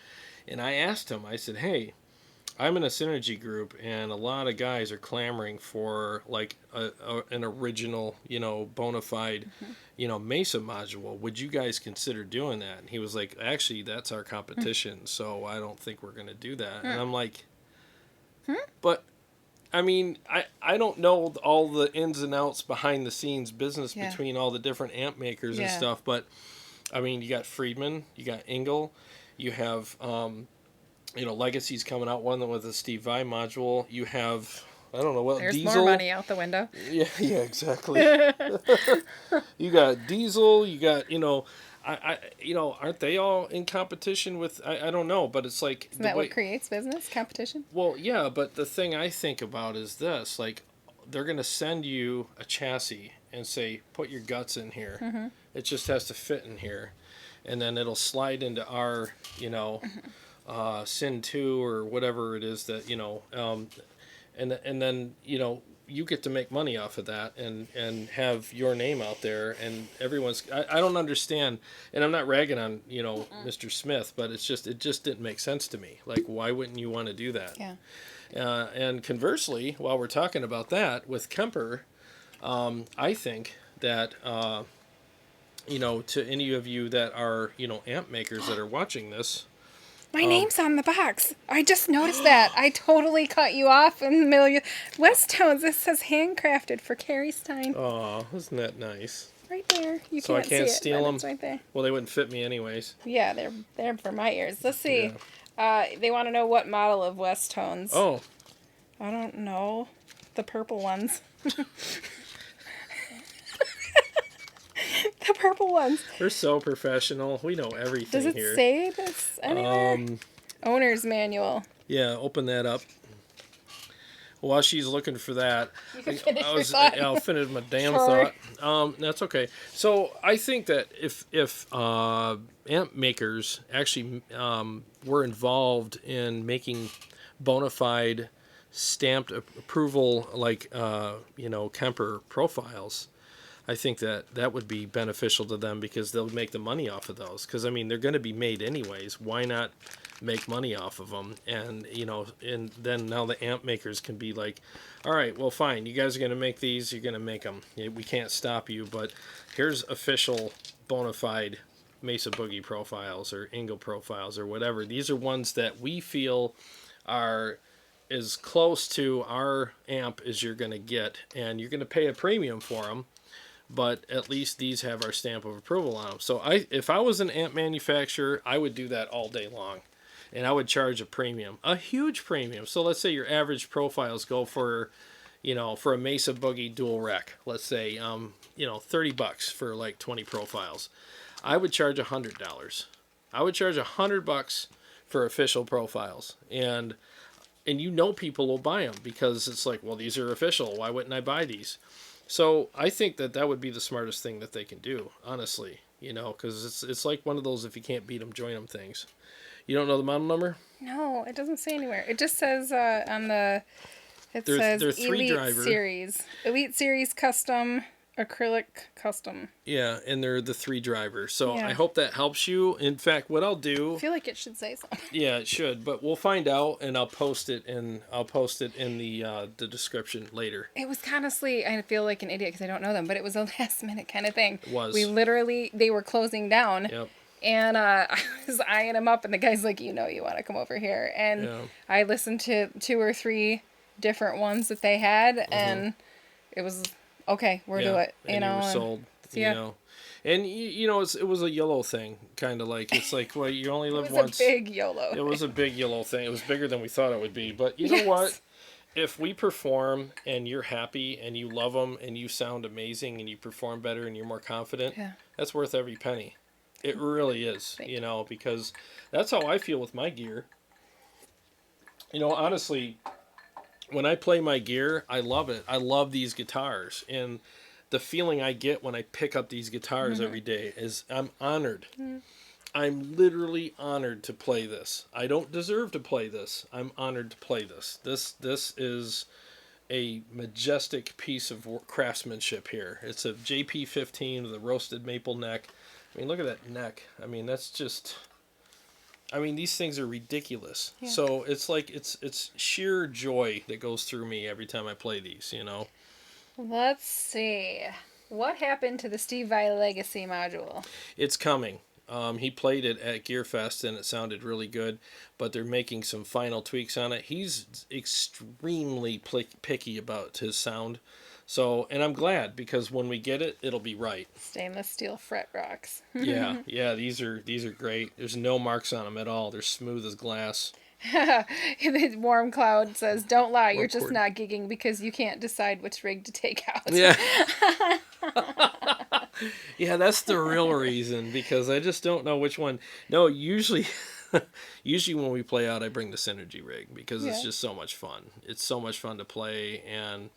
And I asked him, I said, hey, I'm in a Synergy group, and a lot of guys are clamoring for like an original, bona fide, Mesa module. Would you guys consider doing that? And he was like, actually, that's our competition, so I don't think we're going to do that. And I'm like, but I mean, I don't know all the ins and outs behind the scenes business between all the different amp makers and stuff, but I mean, you got Friedman, you got Engel, you have Legacy's coming out one with a Steve Vai module. You have I don't know what There's Diesel. more money out the window. Yeah, exactly. You got Diesel. You got aren't they all in competition with? I don't know, but it's like Isn't that what creates business competition? Well, yeah, but the thing I think about is this: like, they're gonna send you a chassis and say, "Put your guts in here." Mm-hmm. It just has to fit in here, and then it'll slide into our, SYN 2 or whatever it is that and then you get to make money off of that and have your name out there, and everyone's I don't understand, and I'm not ragging on Mr. Smith, but it just didn't make sense to me. Like, why wouldn't you want to do that? Yeah. And conversely, while we're talking about that with Kemper, I think that to any of you that are amp makers that are watching this. My name's on the box. I just noticed that. I totally cut you off in the middle of Westones. This says handcrafted for Kari Stein. Oh, isn't that nice? Right there. You So I can't can't see steal it, but them? it's right there. Well, they wouldn't fit me anyways. Yeah, they're for my ears. Let's see. They want to know what model of Westones. Oh. I don't know. The purple ones. The purple ones. We're so professional. We know everything Does it here. say this anywhere? Owner's manual. Yeah, open that up. While she's looking for that, You can finish your thought. I'll finish my damn Sure. thought. That's okay. So I think that if amp makers actually were involved in making bona fide stamped approval, like Kemper profiles, I think that would be beneficial to them, because they'll make the money off of those. Because I mean, they're going to be made anyways. Why not make money off of them? And and then now the amp makers can be like, all right, well, fine, you guys are going to make these, you're going to make them. We can't stop you, but here's official bona fide Mesa Boogie profiles or Engel profiles or whatever. These are ones that we feel are as close to our amp as you're going to get, and you're going to pay a premium for them. But at least these have our stamp of approval on them. So if I was an amp manufacturer, I would do that all day long. And I would charge a premium, a huge premium. So let's say your average profiles go for, for a Mesa Boogie dual rec, let's say, $30 for like 20 profiles. I would charge $100. I would charge $100 for official profiles. And people will buy them, because it's like, well, these are official. Why wouldn't I buy these? So I think that would be the smartest thing that they can do, honestly, because it's like one of those, if you can't beat them, join them things. You don't know the model number? No, it doesn't say anywhere. It just says on the, says they're three Elite driver. Series. Elite Series Custom, Acrylic Custom. Yeah, and they're the 3 driver. So Yeah. I hope that helps you. In fact, what I'll do... I feel like it should say something. Yeah, it should, but we'll find out, and I'll post it in the description later. It was honestly, I feel like an idiot because I don't know them, but it was a last minute kind of thing. It was. They were closing down. Yep. And I was eyeing him up, and the guy's like, you want to come over here. And Yeah. I listened to 2 or 3 different ones that they had, and it was, okay, we'll do it. And you were sold. Yeah. And it was a YOLO thing, kind of like, it's like, well, you only live It was once. a big YOLO. It was a big YOLO thing. It was bigger than we thought it would be. But you know Yes. what? If we perform and you're happy and you love them and you sound amazing and you perform better and you're more confident, that's worth every penny. It really is, because that's how I feel with my gear. Honestly, when I play my gear, I love it. I love these guitars. And the feeling I get when I pick up these guitars every day is I'm honored. I'm literally honored to play this. I don't deserve to play this. I'm honored to play this. This is a majestic piece of craftsmanship here. It's a JP15 with a roasted maple neck. I mean, look at that neck. I mean, that's just... I mean, these things are ridiculous. Yeah. So it's like, it's sheer joy that goes through me every time I play these, Let's see. What happened to the Steve Vai Legacy module? It's coming. He played it at GearFest and it sounded really good, but they're making some final tweaks on it. He's extremely picky about his sound, So, and I'm glad because when we get it, it'll be right. Stainless steel fret rocks. Yeah, yeah, these are great. There's no marks on them at all. They're smooth as glass. Warm Cloud says, "Don't lie, you're Warm just cord. not gigging because you can't decide which rig to take out." Yeah. Yeah, that's the real reason because I just don't know which one. No, usually when we play out, I bring the Synergy rig because it's just so much fun. It's so much fun to play, and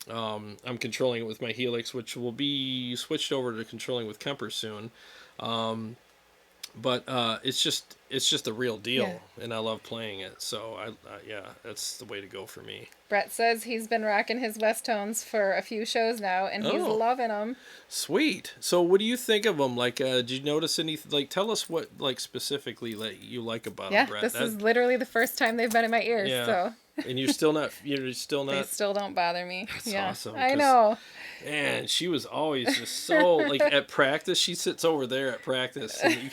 I'm controlling it with my Helix, which will be switched over to controlling with Kemper soon. But it's just a real deal, and I love playing it. So yeah, that's the way to go for me. Brett says he's been rocking his Westones for a few shows now, and he's loving them. Sweet. So, what do you think of them? Like, did you notice anything? Like, tell us what, like, specifically you like about them, Brett. This is literally the first time they've been in my ears. Yeah. So. And you're still not. They still don't bother me. That's awesome. I know. Man, she was always just so like at practice. She sits over there at practice, and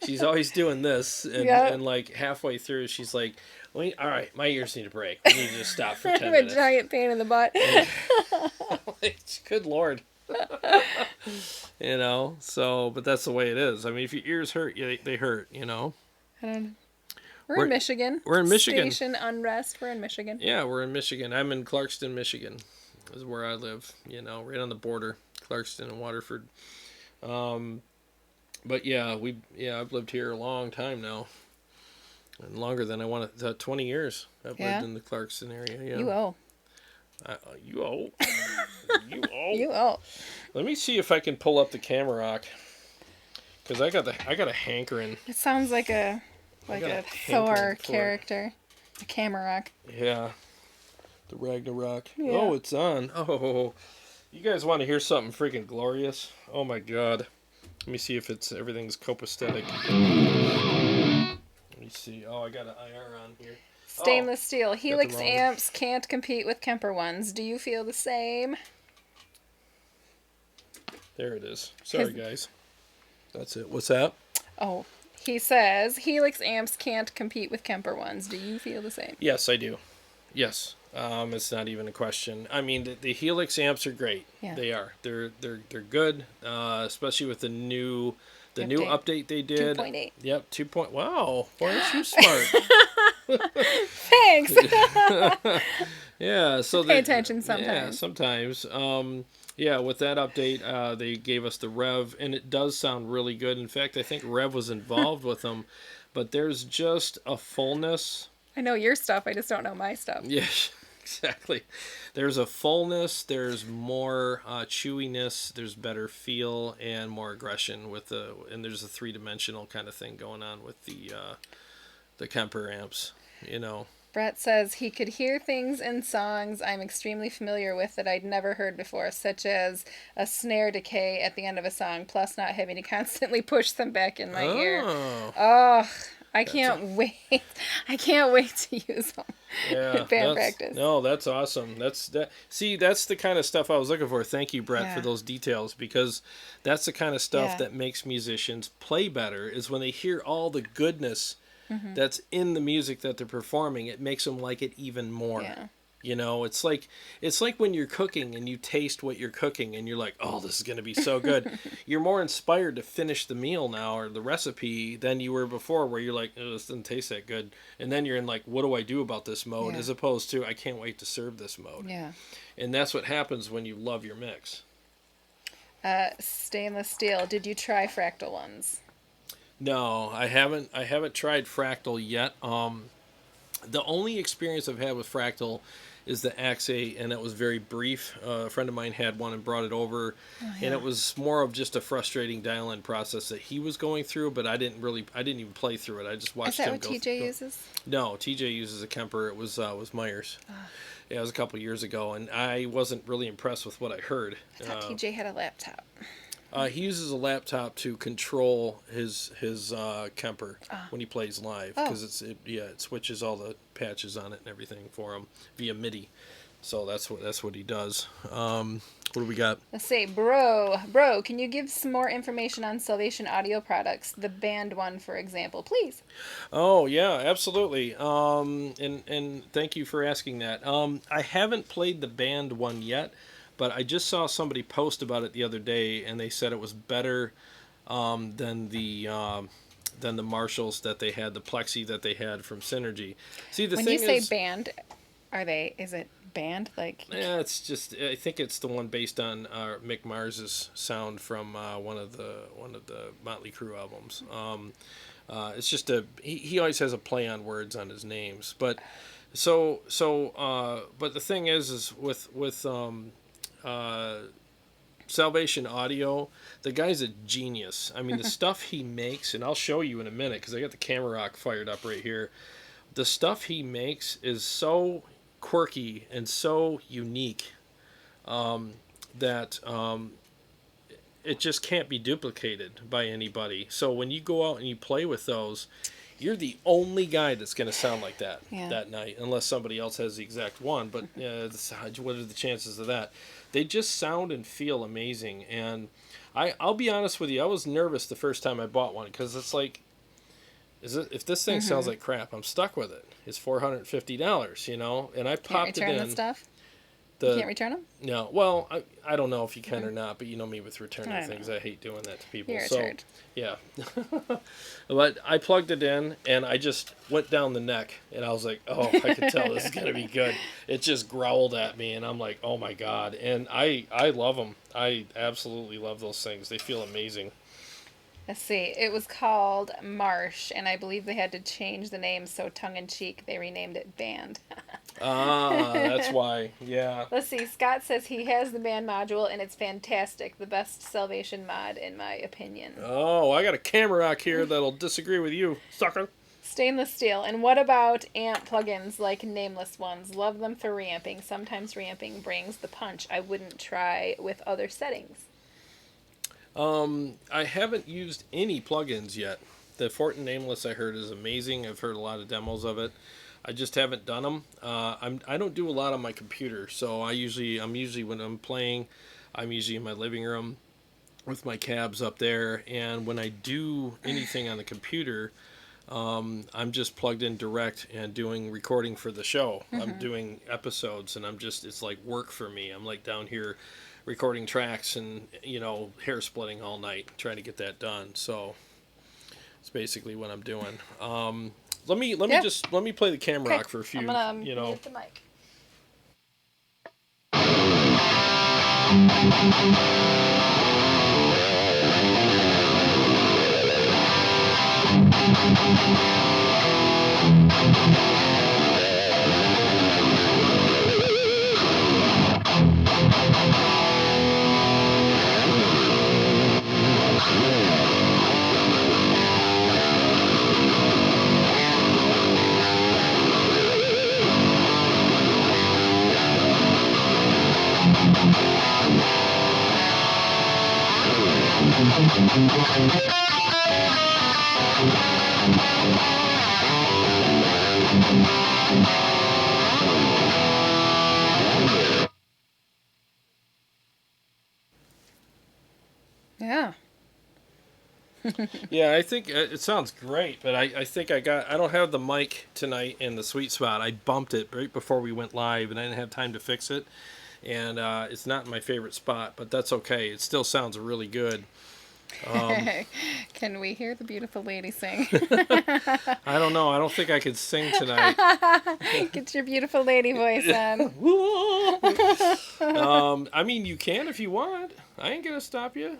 she's always doing this, and like halfway through, she's like, "Wait, all right, my ears need a break. We need to just stop for 10 I'm minutes." a giant pain in the butt. Good Lord. You know, so but that's the way it is. I mean, if your ears hurt, they hurt. You know. I don't know. We're in Michigan. We're in Michigan. Station unrest. We're in Michigan. Yeah, we're in Michigan. I'm in Clarkston, Michigan. This is where I live. You know, right on the border, Clarkston and Waterford. But yeah, I've lived here a long time now, and longer than I want to. 20 years I've lived in the Clarkston area. Yeah. You owe. You owe. You owe. You owe. Let me see if I can pull up the Camerock, because I got a hankering. It sounds like a Thor character, a Camerock. Yeah, the Ragnarok. Yeah. Oh, it's on. Oh, you guys want to hear something freaking glorious? Oh my God. Let me see if everything's copacetic. Let me see. Oh, I got an IR on here. Stainless steel. Helix amps can't compete with Kemper ones. Do you feel the same? There it is. Sorry, guys. That's it. What's that? Oh, he says Helix amps can't compete with Kemper ones. Do you feel the same? Yes, I do. Yes. It's not even a question. I mean, the Helix amps are great. Yeah. They are. They're good, especially with the new update they did. 2.8. Yep, 2. Wow, why aren't you smart? Thanks. Yeah, so pay attention sometimes. Yeah, sometimes. Yeah, with that update, they gave us the Rev, and it does sound really good. In fact, I think Rev was involved with them, but there's just a fullness. I know your stuff. I just don't know my stuff. Yeah, exactly. There's a fullness. There's more chewiness. There's better feel and more aggression and there's a 3-dimensional kind of thing going on with the Kemper amps. You know. Brett says he could hear things in songs I'm extremely familiar with that I'd never heard before, such as a snare decay at the end of a song, plus not having to constantly push them back in my ear. Oh, I can't wait. I can't wait to use them in band practice. No, that's awesome. See, that's the kind of stuff I was looking for. Thank you, Brett, for those details, because that's the kind of stuff that makes musicians play better, is when they hear all the goodness that's in the music that they're performing. It makes them like it even more. Yeah. You know, it's like when you're cooking and you taste what you're cooking and you're like, oh, this is going to be so good. You're more inspired to finish the meal now or the recipe than you were before, where you're like, oh, this doesn't taste that good. And then you're in like, what do I do about this mode? As opposed to, I can't wait to serve this mode. Yeah. And that's what happens when you love your mix. Stainless steel. Did you try fractal ones? No, I haven't tried fractal yet. The only experience I've had with fractal is the Axe-8, and it was very brief. A friend of mine had one and brought it over, and it was more of just a frustrating dial-in process that he was going through, but I didn't even play through it. I just watched him go. Is that what TJ uses? No, TJ uses a Kemper. It was Myers. Yeah, it was a couple years ago, and I wasn't really impressed with what I heard. I thought TJ had a laptop. He uses a laptop to control his Kemper when he plays live, because it switches all the patches on it and everything for him via MIDI. So that's what he does. What do we got? Let's say, bro, can you give some more information on Salvation audio products, the band one, for example, please? Oh yeah, absolutely. And thank you for asking that. I haven't played the band one yet, but I just saw somebody post about it the other day, and they said it was better than the Marshalls that they had, the Plexi that they had from Synergy. See, the When thing you say is, band, is it band? Like, yeah, it's just, I think it's the one based on Mick Mars's sound from one of the Motley Crue albums. It's just he always has a play on words on his names, but but the thing is with Salvation Audio, the guy's a genius. I mean, the stuff he makes, and I'll show you in a minute because I got the Camerock fired up right here. The stuff he makes is so quirky and so unique that it just can't be duplicated by anybody. So when you go out and you play with those, you're the only guy that's going to sound like that that night, unless somebody else has the exact one. But what are the chances of that? They just sound and feel amazing. And I'll be honest with you, I was nervous the first time I bought one because it's like, if this thing sounds like crap, I'm stuck with it. It's $450, you know, and I popped it in. Can't return the stuff? You can't return them? No. Well, I don't know if you can or not, but you know me with returning things. I hate doing that to people. You're a so, turd. Yeah. But I plugged it in, and I just went down the neck, and I was like, oh, I could tell this is going to be good. It just growled at me, and I'm like, oh, my God. And I love them. I absolutely love those things. They feel amazing. Let's see. It was called Marsh, and I believe they had to change the name, so tongue-in-cheek, they renamed it Band. That's why. Yeah. Let's see. Scott says he has the Band module, and it's fantastic. The best Salvation mod, in my opinion. Oh, I got a Camerock here that'll disagree with you, sucker. Stainless steel. And what about amp plugins like Nameless ones? Love them for reamping. Sometimes reamping brings the punch I wouldn't try with other settings. I haven't used any plugins yet. The Fortin Nameless I heard is amazing. I've heard a lot of demos of it. I just haven't done them. I don't do a lot on my computer, so I'm usually when I'm playing, I'm usually in my living room with my cabs up there, and when I do anything on the computer, I'm just plugged in direct and doing recording for the show. I'm doing episodes, and it's like work for me. I'm like down here recording tracks and, you know, hair splitting all night trying to get that done. So it's basically what I'm doing. Let me play the Camerock for a few. I'm gonna you know. mute the mic. Yeah. Yeah, I think it sounds great, but I think I don't have the mic tonight in the sweet spot. I bumped it right before we went live, and I didn't have time to fix it. And it's not in my favorite spot, but that's okay. It still sounds really good. Can we hear the beautiful lady sing? I don't know. I don't think I could sing tonight. Get your beautiful lady voice on. I mean, you can if you want. I ain't gonna stop you.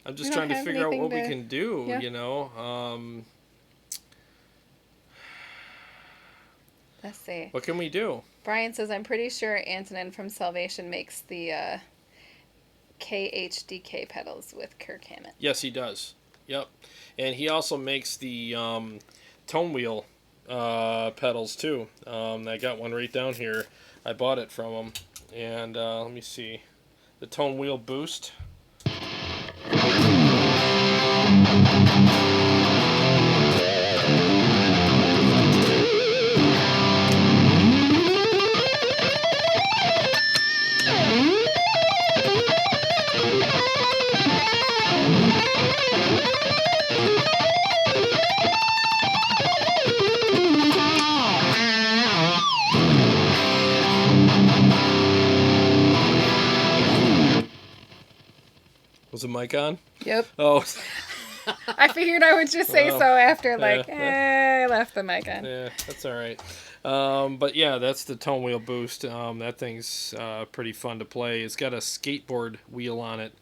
I'm just trying to figure out what we can do. Yeah. You know. Let's see. What can we do? Brian says, I'm pretty sure Antonin from Salvation makes the KHDK pedals with Kirk Hammett. Yes, he does. Yep. And he also makes the tone wheel pedals, too. I got one right down here. I bought it from him. And let me see. The tone wheel boost. the mic on? Yep. Oh. I figured I would just say so after, like, yeah. I left the mic on. Yeah, that's all right. But yeah, that's the tone wheel boost. That thing's pretty fun to play. It's got a skateboard wheel on it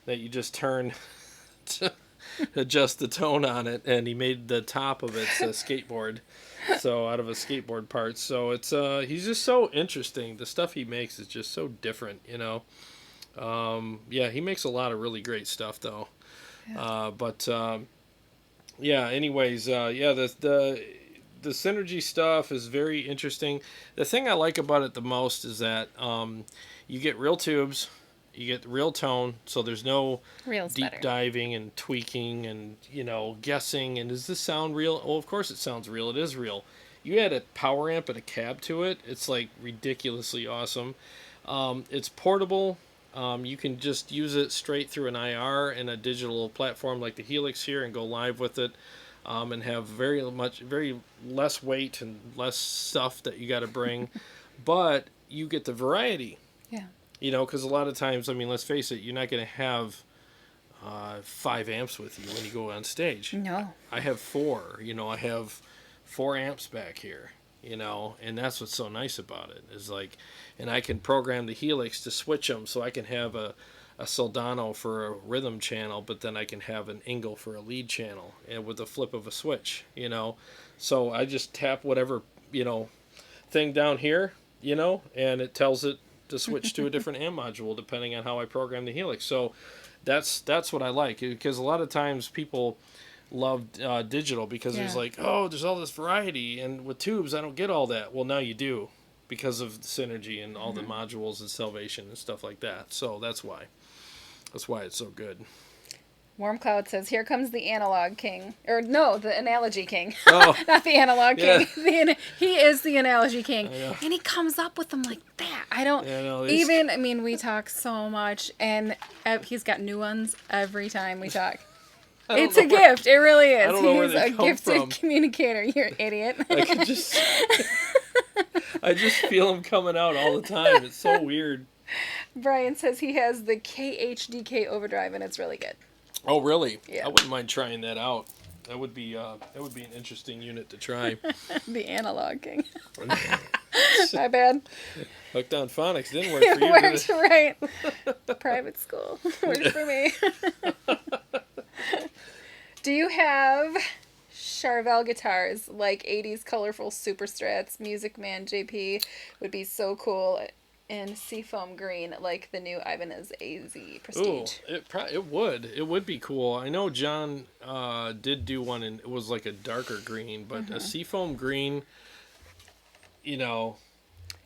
that you just turn to adjust the tone on it, and he made the top of it a skateboard. So out of a skateboard part. So it's he's just so interesting. The stuff he makes is just so different, you know. Yeah, he makes a lot of really great stuff though. Yeah. Yeah. Anyways, yeah, the Synergy stuff is very interesting. The thing I like about it the most is that you get real tubes, you get real tone, so there's no Real's deep better. diving and tweaking and guessing. And does this sound real? Well, of course it sounds real. It is real. You add a power amp and a cab to it, it's like ridiculously awesome. It's portable. You can just use it straight through an IR and a digital platform like the Helix here and go live with it, and have very less weight and less stuff that you got to bring, but you get the variety. Yeah. Because a lot of times, I mean, let's face it, you're not going to have 5 amps with you when you go on stage. No. I have 4. I have 4 amps back here. And that's what's so nice about it is like, and I can program the Helix to switch them, so I can have a Soldano for a rhythm channel, but then I can have an Ingle for a lead channel, and with a flip of a switch, So I just tap whatever thing down here, and it tells it to switch to a different amp module depending on how I program the Helix. So that's what I like, because a lot of times people love digital because there's like, there's all this variety, and with tubes I don't get all that. Well, now you do, because of Synergy and all the modules and Salvation and stuff like that. So that's why it's so good. Warm Cloud says, "Here comes the analog king." Or no, the analogy king. Oh. Not the analog king. Yeah. He is the analogy king. And he comes up with them like that. I don't I mean, we talk so much, and he's got new ones every time we talk. It's a gift. It really is. He's a gifted communicator. You're an idiot. I just feel him coming out all the time. It's so weird. Brian says he has the KHDK overdrive, and it's really good. Oh, really? Yeah. I wouldn't mind trying that out. That would be an interesting unit to try. The analog king. My bad. Hooked on Phonics didn't work for you. It worked, right. Private school. Worked for me. Do you have Charvel guitars, like 80s colorful Super Strats? Music Man JP would be so cool. In seafoam green, like the new Ibanez AZ Prestige. Ooh, it would be cool. I know John did do one, and it was like a darker green, but a seafoam green, You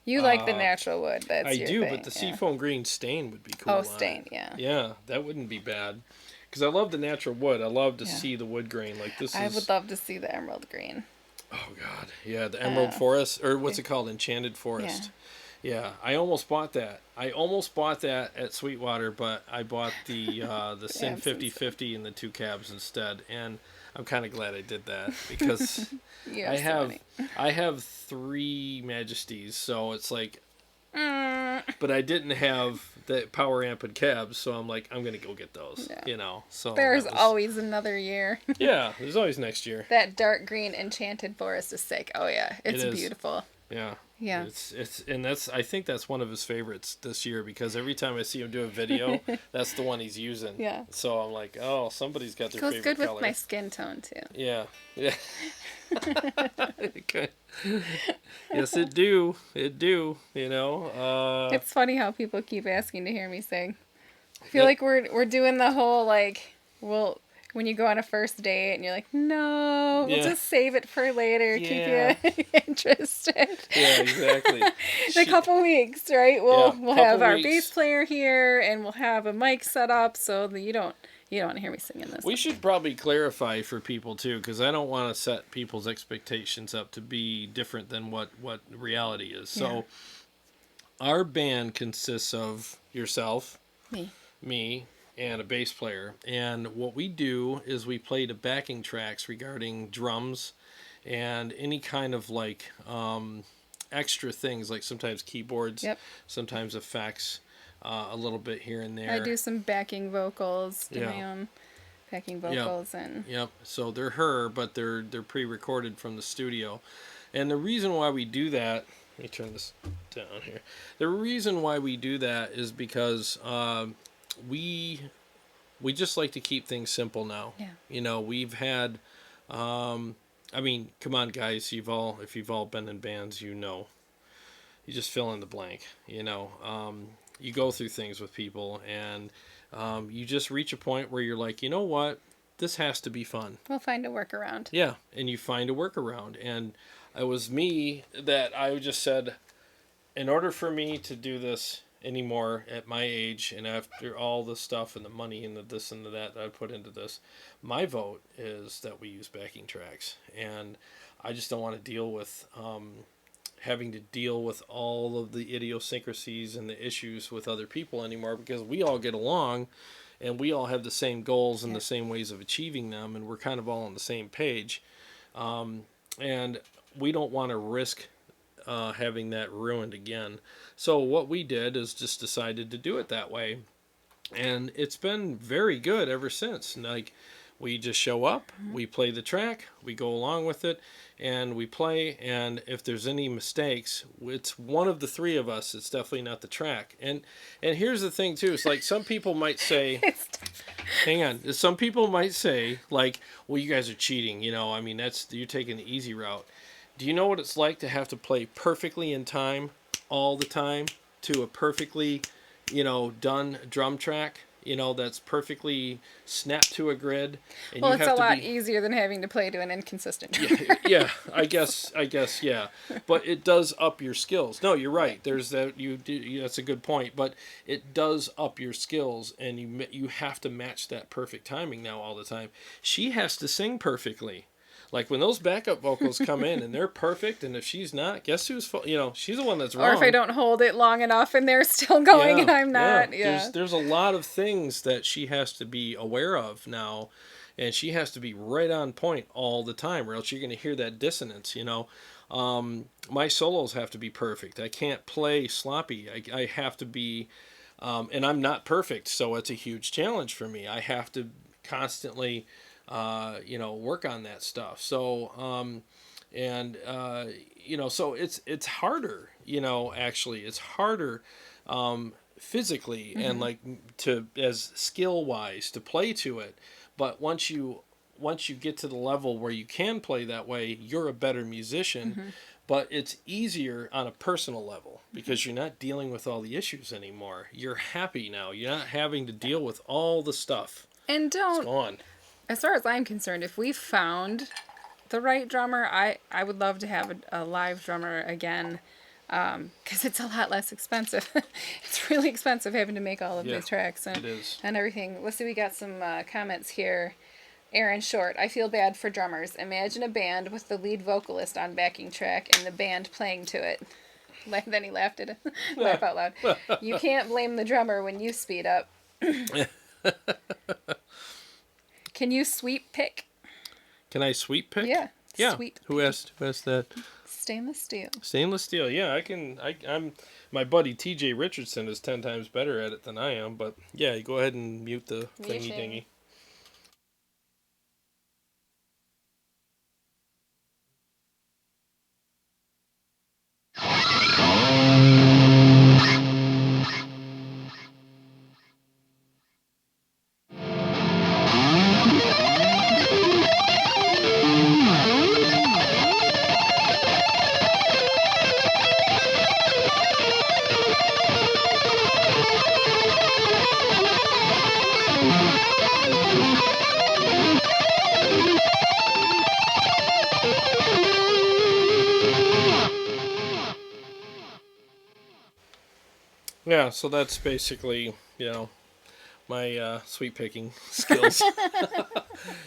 like the natural wood. That's I your do, thing. but the seafoam green stain would be cool. Oh, stain, yeah. Yeah, that wouldn't be bad. Because I love the natural wood. I love to see the wood grain. Like this. I would love to see the emerald green. Oh God, yeah, the emerald forest, or what's it called, enchanted forest. Yeah, I almost bought that. At Sweetwater, but I bought the SYN 5050 and the 2 cabs instead, and I'm kind of glad I did that because I have 3 Majesties, so it's like, but I didn't have the power amp and cabs, so I'm like, I'm gonna go get those, So there's always another year. Yeah, there's always next year. That dark green enchanted forest is sick. Oh yeah, it's beautiful. Yeah. Yeah. I think that's one of his favorites this year, because every time I see him do a video, that's the one he's using. Yeah. So I'm like, oh, somebody's got their favorite color. Goes good with my skin tone too. Yeah. Yeah. Yes, it do. It's funny how people keep asking to hear me sing. I feel like we're doing the whole when you go on a first date and you're like, no, we'll just save it for later, keep you interested. Yeah, exactly. In a couple weeks, right? We'll have our bass player here, and we'll have a mic set up so that you don't want to hear me singing this. We should probably clarify for people too, because I don't want to set people's expectations up to be different than what reality is. So our band consists of yourself, me, and a bass player, and what we do is we play to backing tracks regarding drums and any kind of extra things, like sometimes keyboards, sometimes effects, a little bit here and there. I do some backing vocals, do Yeah. my own backing vocals, and Yep. So they're her, but they're pre-recorded from the studio. And the reason why we do that, let me turn this down here. The reason why we do that is because we just like to keep things simple now. Yeah. You know, we've had, I mean, come on, guys, if you've all been in bands, you know, you just fill in the blank. You know, you go through things with people, and you just reach a point where you're like, you know what, this has to be fun. we'll find a workaround. Yeah, and you find a workaround. And it was me that I just said, in order for me to do this anymore at my age and after all the stuff and the money and the this and the that I put into this, my vote is that we use backing tracks. And I just don't want to deal with having to deal with all of the idiosyncrasies and the issues with other people anymore, because we all get along and we all have the same goals and the same ways of achieving them, and we're kind of all on the same page. And we don't want to risk having that ruined again. So what we did is just decided to do it that way. And it's been very good ever since. Like, we just show up, we play the track, we go along with it, and we play. And if there's any mistakes, it's one of the three of us. It's definitely not the track. And here's the thing too. It's like some people might say, hang on. Some people might say, like, well, you guys are cheating. You know, I mean, you're taking the easy route. Do you know what it's like to have to play perfectly in time all the time to a perfectly, you know, done drum track? You know, that's perfectly snapped to a grid. And Well, you it's have a to lot be, easier than having to play to an inconsistent drum. yeah, I guess, yeah. But it does up your skills. No, you're right. There's that. That's a good point. But it does up your skills, and you have to match that perfect timing now all the time. She has to sing perfectly. Like, when those backup vocals come in and they're perfect, and if she's not, guess who's you know, she's the one that's wrong. Or if I don't hold it long enough and they're still going and I'm not. Yeah. There's a lot of things that she has to be aware of now, and she has to be right on point all the time, or else you're going to hear that dissonance, you know. My solos have to be perfect. I can't play sloppy. I have to be, and I'm not perfect, so it's a huge challenge for me. I have to constantly you know, work on that stuff. So, you know, so it's harder, you know, actually it's harder, physically and like as skill wise to play to it. But once you get to the level where you can play that way, you're a better musician. But it's easier on a personal level because you're not dealing with all the issues anymore. You're happy now. You're not having to deal with all the stuff. And don't, It's gone. as far as I'm concerned, if we found the right drummer, I would love to have a live drummer again, because it's a lot less expensive. It's really expensive having to make all of these tracks it is. and everything. Let's see, we got some comments here. Aaron Short, I feel bad for drummers. Imagine a band with the lead vocalist on backing track and the band playing to it. Then he laughed at it. Laugh out loud. You can't blame the drummer when you speed up. Can you sweep pick? Can I sweep pick? Yeah. Yeah. Sweep. Who asked that? Stainless steel. Stainless steel. Yeah, I'm. My buddy TJ Richardson is 10 times better at it than I am. But yeah, you go ahead and mute the thingy dingy. Yeah, so that's basically, you know, my sweep picking skills.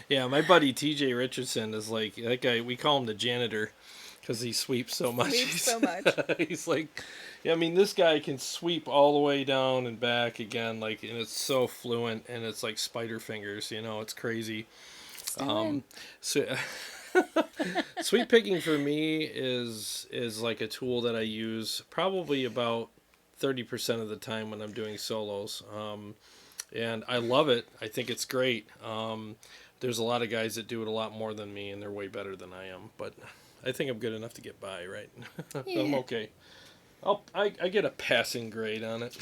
Yeah, my buddy TJ Richardson is like, that guy, we call him the janitor because he sweeps so much. He's like, yeah, I mean, this guy can sweep all the way down and back again, like, and it's so fluent, and it's like spider fingers, you know, it's crazy. So sweep picking for me is like a tool that I use probably about 30% of the time when I'm doing solos. And I love it. I think it's great. There's a lot of guys that do it a lot more than me, and they're way better than I am. But I think I'm good enough to get by, right? Yeah. I'm okay. I get a passing grade on it.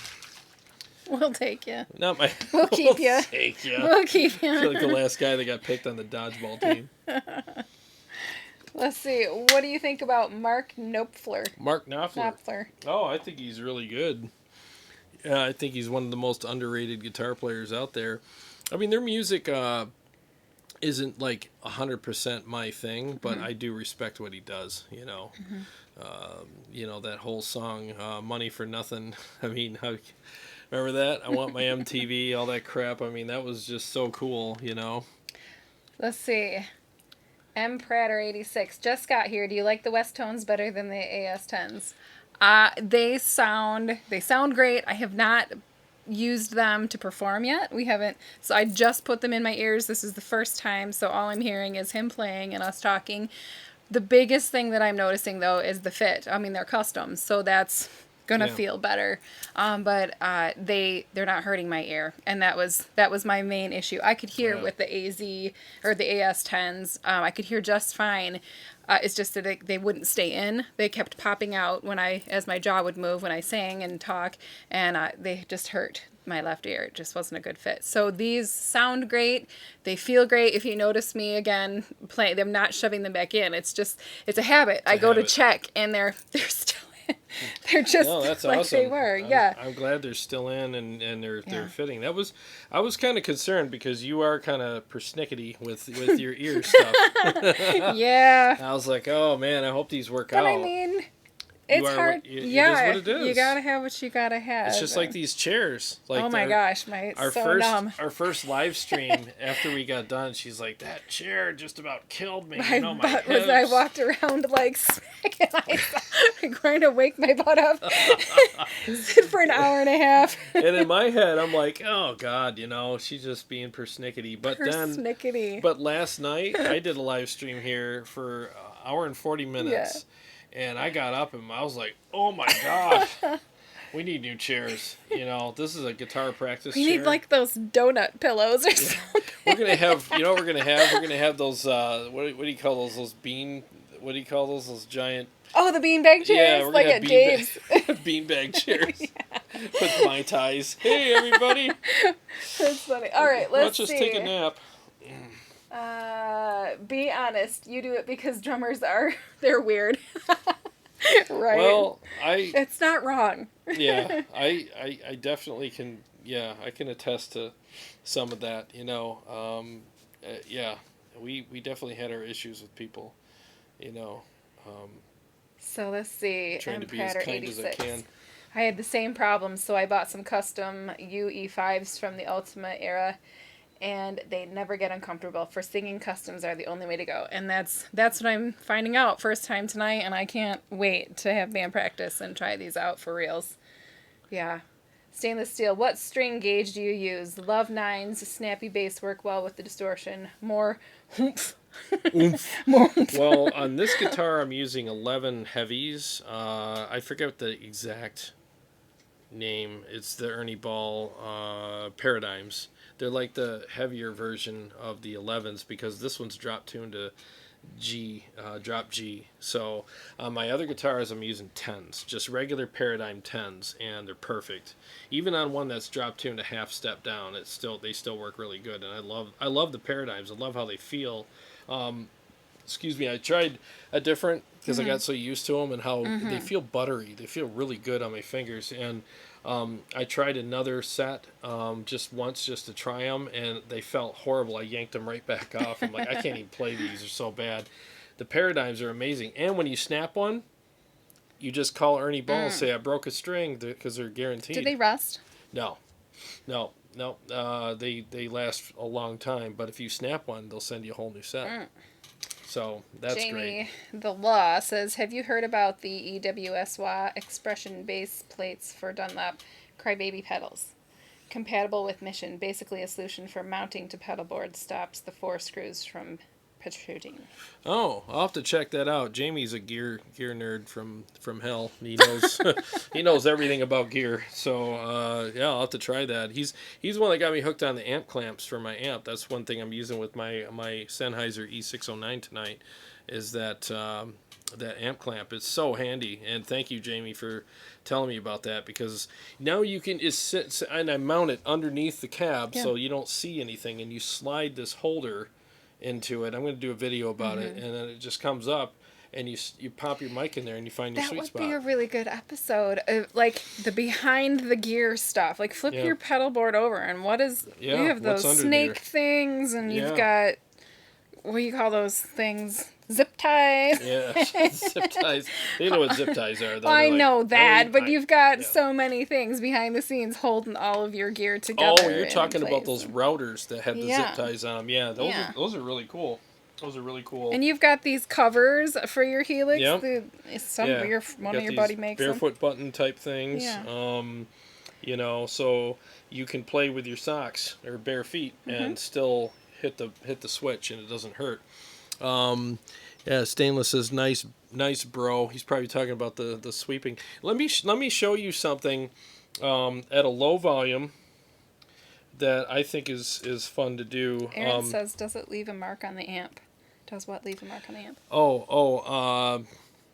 We'll take you. Not my. We'll keep you. Take you. We'll keep you. I feel like the last guy that got picked on the dodgeball team. Let's see. What do you think about Mark Knopfler? Mark Knopfler. Knopfler. Oh, I think he's really good. Yeah, I think he's one of the most underrated guitar players out there. I mean, their music isn't like 100% my thing, but I do respect what he does. You know, that whole song, "Money for Nothing." I mean, remember that? I want my MTV, all that crap. I mean, that was just so cool. You know. Let's see. M. Prater 86 just got here. Do you like the Westones better than the AS10s? They sound great. I have not used them to perform yet. We haven't. So I just put them in my ears. This is the first time. So all I'm hearing is him playing and us talking. The biggest thing that I'm noticing though is the fit. I mean, they're custom, so that's gonna feel better. But they're not hurting my ear, and that was my main issue. I could hear with the AZ or the AS10s. I could hear just fine. It's just that they wouldn't stay in. They kept popping out as my jaw would move when I sang and talk, and they just hurt my left ear. It just wasn't a good fit. So these sound great. They feel great. If you notice me again playing, I'm not shoving them back in. It's a habit. I go to check, and they're still in. They're just that's like awesome. they were. I'm glad they're still in and they're fitting. I was kind of concerned because you are kind of persnickety with your ear stuff. Yeah. I was like, oh man, I hope these work But out. I mean, it's hard. It is yeah, what it is. You gotta have what you gotta have. It's just like these chairs. Like oh my gosh, it's so numb. Our first live stream after we got done, she's like, that chair just about killed me. My butt hips. I walked around like smacking like trying to wake my butt up. Sit for an hour and a half. And in my head, I'm like, oh God, she's just being persnickety. But last night I did a live stream here for an hour and 40 minutes. Yeah. And I got up and I was like, oh my gosh, we need new chairs. This is a guitar practice chair. We need like those donut pillows or something. We're going to have, we're going to have those, what do you call those bean, what do you call those giant. Oh, the beanbag chairs? Yeah, we're like gonna at Dave's. Beanbag chairs. With Mai Tais. Hey, everybody. That's funny. All right, let's just take a nap. Be honest. You do it because drummers they're weird. Right? Well, it's not wrong. Yeah, I definitely can, I can attest to some of that, yeah, we definitely had our issues with people, So let's see. Trying to be as kind 86. as I can. I had the same problem, so I bought some custom UE5s from the Ultima era, and they never get uncomfortable. For singing, customs are the only way to go, and that's what I'm finding out first time tonight, and I can't wait to have band practice and try these out for reals. Yeah. Stainless steel. What string gauge do you use? Love 9s. Snappy bass work well with the distortion. More oomph. More oomph. Well, on this guitar, I'm using 11 heavies. I forget the exact name. It's the Ernie Ball Paradigms. They're like the heavier version of the 11s because this one's drop tuned to G, drop G. So on my other guitars, I'm using 10s, just regular Paradigm 10s, and they're perfect. Even on one that's drop tuned a half step down, they still work really good. And I love the Paradigms. I love how they feel. Excuse me, I tried a different because I got so used to them and how they feel buttery. They feel really good on my fingers. And I tried another set just once just to try them, and they felt horrible. I yanked them right back off. I'm like, I can't even play these. They're so bad. The Paradigms are amazing. And when you snap one, you just call Ernie Ball and say, I broke a string because they're guaranteed. Do they rust? No. They last a long time, but if you snap one, they'll send you a whole new set. So that's Jamie, great. The Law says, have you heard about the EWSY expression base plates for Dunlop Crybaby pedals? Compatible with Mission, basically a solution for mounting to pedal board, stops the 4 screws from protruding. Oh, I'll have to check that out. Jamie's a gear nerd from hell. He knows he knows everything about gear. So yeah, I'll have to try that. He's the one that got me hooked on the amp clamps for my amp. That's one thing I'm using with my Sennheiser e609 tonight. Is that that amp clamp? It's so handy. And thank you, Jamie, for telling me about that, because now you can and I mount it underneath the cab so you don't see anything, and you slide this holder into it. I'm going to do a video about it, and then it just comes up, and you pop your mic in there, and you find your sweet spot. That would be a really good episode, like the behind the gear stuff. Like flip your pedal board over, and you have those snake things, and you've got, what do you call those things? Zip ties. Yeah, zip ties. You know what zip ties are, though. I know that, but you've got so many things behind the scenes holding all of your gear together. Oh, you're talking about those routers that have the zip ties on them. Yeah, those are really cool. Those are really cool. And you've got these covers for your Helix. Yep. One of your buddy makes barefoot button type things. Yeah. You know, so you can play with your socks or bare feet and still hit the switch, and it doesn't hurt. Yeah, Stainless says nice bro. He's probably talking about the sweeping. Let me show you something at a low volume that I think is fun to do. Aaron says, does it leave a mark on the amp? Does what leave a mark on the amp?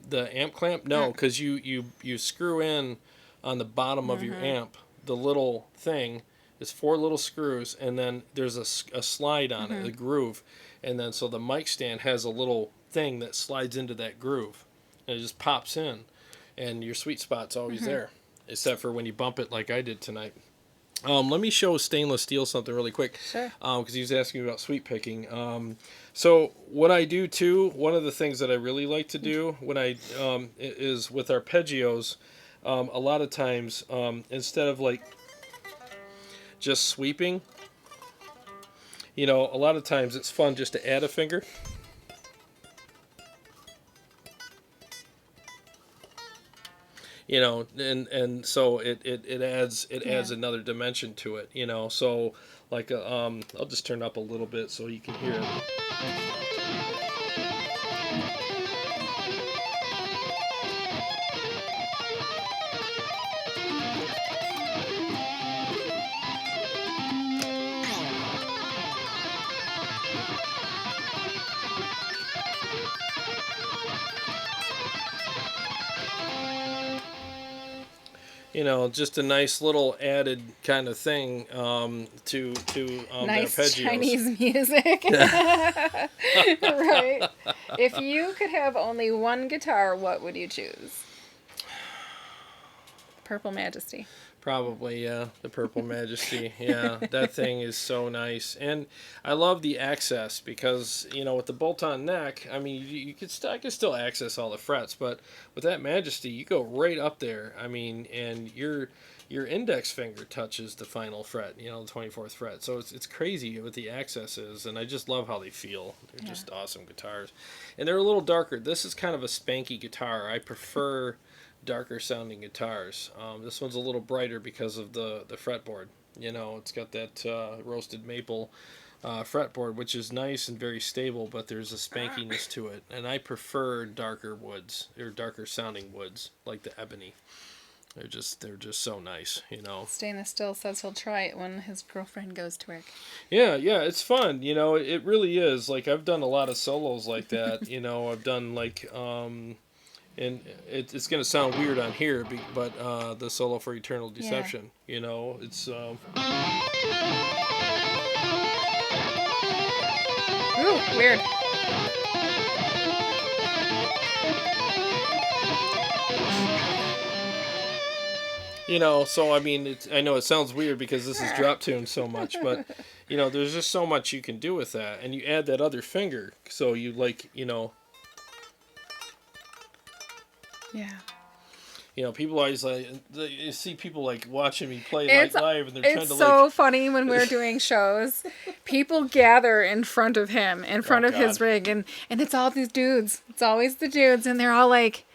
The amp clamp? No, because you screw in on the bottom of your amp. The little thing is 4 little screws, and then there's a slide on it, a groove. And then so the mic stand has a little thing that slides into that groove, and it just pops in, and your sweet spot's always there, except for when you bump it like I did tonight. Let me show Stainless Steel something really quick, because he was asking me about sweep picking. So what I do too, one of the things that I really like to do when I is with arpeggios, a lot of times instead of like just sweeping, you know, a lot of times it's fun just to add a finger. You know, and so it adds another dimension to it, you know. So like I'll just turn up a little bit so you can hear it. You know, just a nice little added kind of thing to nice arpeggios. Chinese music. Right. If you could have only one guitar, what would you choose? Purple Majesty. Probably, yeah, the Purple Majesty. Yeah, that thing is so nice, and I love the access because, you know, with the bolt-on neck, I mean, I can still access all the frets, but with that Majesty, you go right up there. I mean, and your index finger touches the final fret, you know, the 24th fret. So it's crazy what the access is, and I just love how they feel. They're just awesome guitars, and they're a little darker. This is kind of a spanky guitar. I prefer darker sounding guitars. This one's a little brighter because of the fretboard. You know, it's got that roasted maple fretboard, which is nice and very stable, but there's a spankiness to it, and I prefer darker woods, or darker sounding woods, like the ebony. They're just so nice, you know. Stainless still says he'll try it when his girlfriend goes to work. Yeah, it's fun, you know. It really is. Like, I've done a lot of solos like that. You know, I've done like and it's going to sound weird on here, but the solo for Eternal Deception, you know, it's... Ooh, weird. You know, so I mean, I know it sounds weird because this is drop tuned so much, but, you know, there's just so much you can do with that, and you add that other finger, so you, like, you know... Yeah. You know, people always like, you see people like watching me play live, and they're trying to It's so funny when we're doing shows. People gather in front of him, in front of his rig, and it's all these dudes. It's always the dudes, and they're all like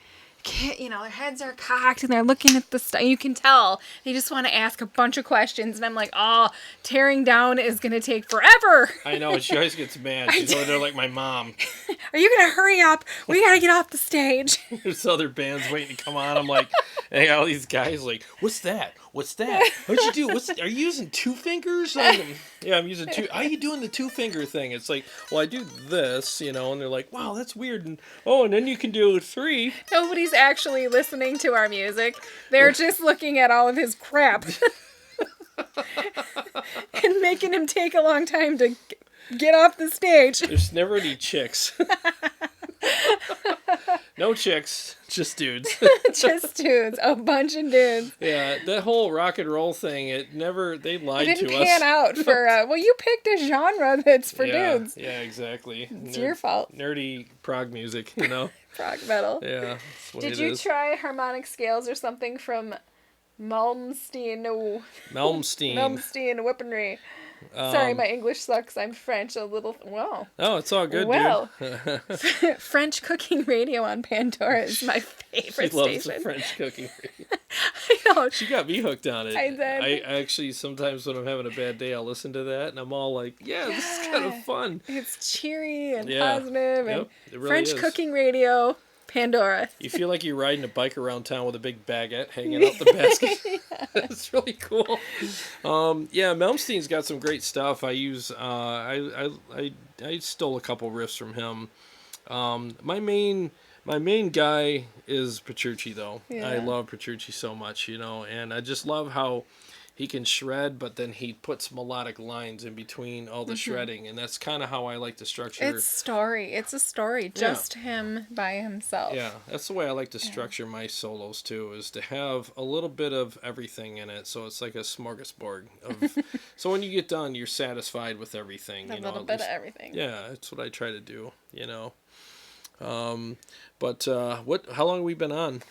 their heads are cocked and they're looking at the stuff. You can tell they just want to ask a bunch of questions. And I'm like, oh, tearing down is going to take forever. I know. She always gets mad. She's over there like my mom. Are you going to hurry up? We got to get off the stage. There's other bands waiting to come on. I'm like, and I got all these guys like, what's that? What's that? What'd you do? Are you using 2 fingers? Yeah, I'm using 2. How are you doing the 2-finger thing? It's like, well, I do this, and they're like, wow, that's weird. And then you can do 3. Nobody's actually listening to our music. They're just looking at all of his crap. And making him take a long time to get off the stage. There's never any chicks. No chicks, just dudes. Just dudes, a bunch of dudes. Yeah, that whole rock and roll thing, they lied to us. It didn't pan out for, well, you picked a genre that's for dudes. Yeah, exactly. It's your fault. Nerdy prog music, Prog metal. Yeah. Did you try harmonic scales or something from Malmsteen Weaponry? Sorry, my English sucks. I'm French a little. Wow. Oh, it's all good, dude. French cooking radio on Pandora is my favorite she loves station. The French cooking radio. I know. She got me hooked on it. I did. I actually, sometimes when I'm having a bad day, I'll listen to that, and I'm all like, this is kind of fun. It's cheery and positive. Yep, and really French is. Cooking radio, Pandora. You feel like you're riding a bike around town with a big baguette hanging out the basket. It's really cool. Malmsteen's got some great stuff. I use I stole a couple riffs from him. My main guy is Petrucci, though. Yeah. I love Petrucci so much, and I just love how he can shred, but then he puts melodic lines in between all the shredding, and that's kind of how I like to structure. It's a story, just him by himself. Yeah, that's the way I like to structure my solos too, is to have a little bit of everything in it, so it's like a smorgasbord of. So when you get done, you're satisfied with everything. A little bit of everything. Yeah, that's what I try to do. But how long have we been on?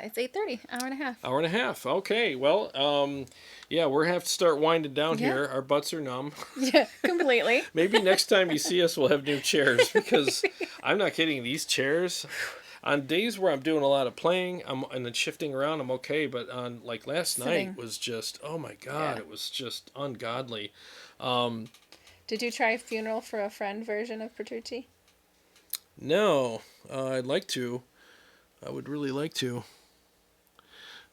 It's 8:30, hour and a half. Hour and a half. Okay. Well, we're going to have to start winding down here. Our butts are numb. Yeah, completely. Maybe next time you see us, we'll have new chairs, because I'm not kidding. These chairs, on days where I'm doing a lot of playing and then shifting around, I'm okay. But on last night was just, oh my God, it was just ungodly. Did you try Funeral for a Friend version of Petrucci? No, I'd like to. I would really like to.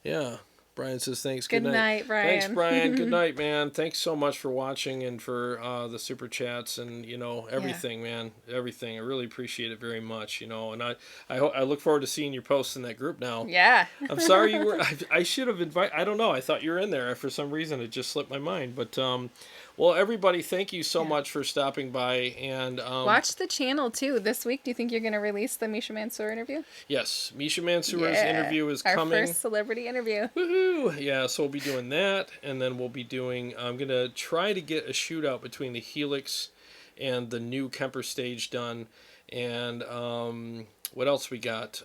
Yeah. Brian says thanks. Good night, Brian. Thanks, Brian. Good night, man. Thanks so much for watching and for the super chats and, everything, man. Everything. I really appreciate it very much, and I look forward to seeing your posts in that group now. Yeah. I'm sorry you were... I should have invited... I don't know. I thought you were in there. For some reason, it just slipped my mind. But, well, everybody, thank you so much for stopping by. And watch the channel, too. This week, do you think you're going to release the Misha Mansour interview? Yes. Misha Mansour's interview is coming. Our first celebrity interview. Woohoo! Yeah, so we'll be doing that. And then we'll be doing... I'm going to try to get a shootout between the Helix and the new Kemper stage done. And what else we got?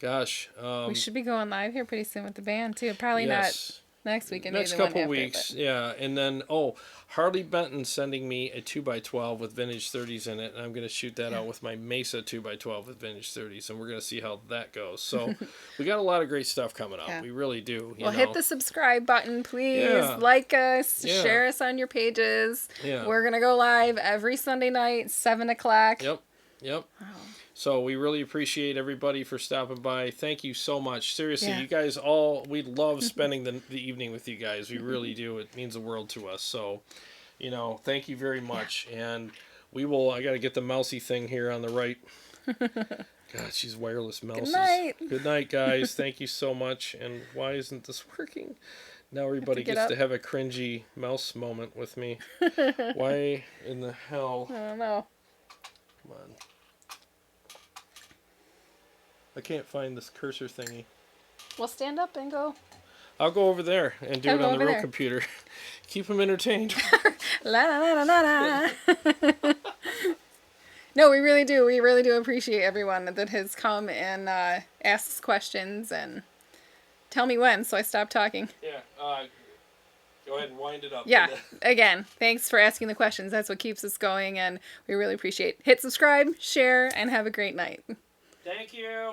We should be going live here pretty soon with the band, too. Probably not... Next week and next couple weeks, yeah. And then, Harley Benton sending me a 2x12 with vintage 30s in it, and I'm going to shoot that out with my Mesa 2x12 with vintage 30s, and we're going to see how that goes. So we got a lot of great stuff coming up. Yeah. We really do. Well, hit the subscribe button, please. Yeah. Like us, share us on your pages. Yeah. We're going to go live every Sunday night, 7 o'clock. Yep. Wow. So we really appreciate everybody for stopping by. Thank you so much. Seriously, you guys we love spending the evening with you guys. We really do. It means the world to us. So, thank you very much. And I got to get the mousy thing here on the right. God, she's wireless mouses. Good night, guys. Thank you so much. And why isn't this working? Now everybody gets to have a cringy mouse moment with me. Why in the hell? I don't know. Come on. I can't find this cursor thingy. Well, stand up and go. I'll go over there and do it on the real computer. Keep them entertained. La la la la la. No, we really do. We really do appreciate everyone that has come and asks questions and tell me when, so I stop talking. Yeah. Go ahead and wind it up. Yeah. Again, thanks for asking the questions. That's what keeps us going, and we really appreciate it. Hit subscribe, share, and have a great night. Thank you.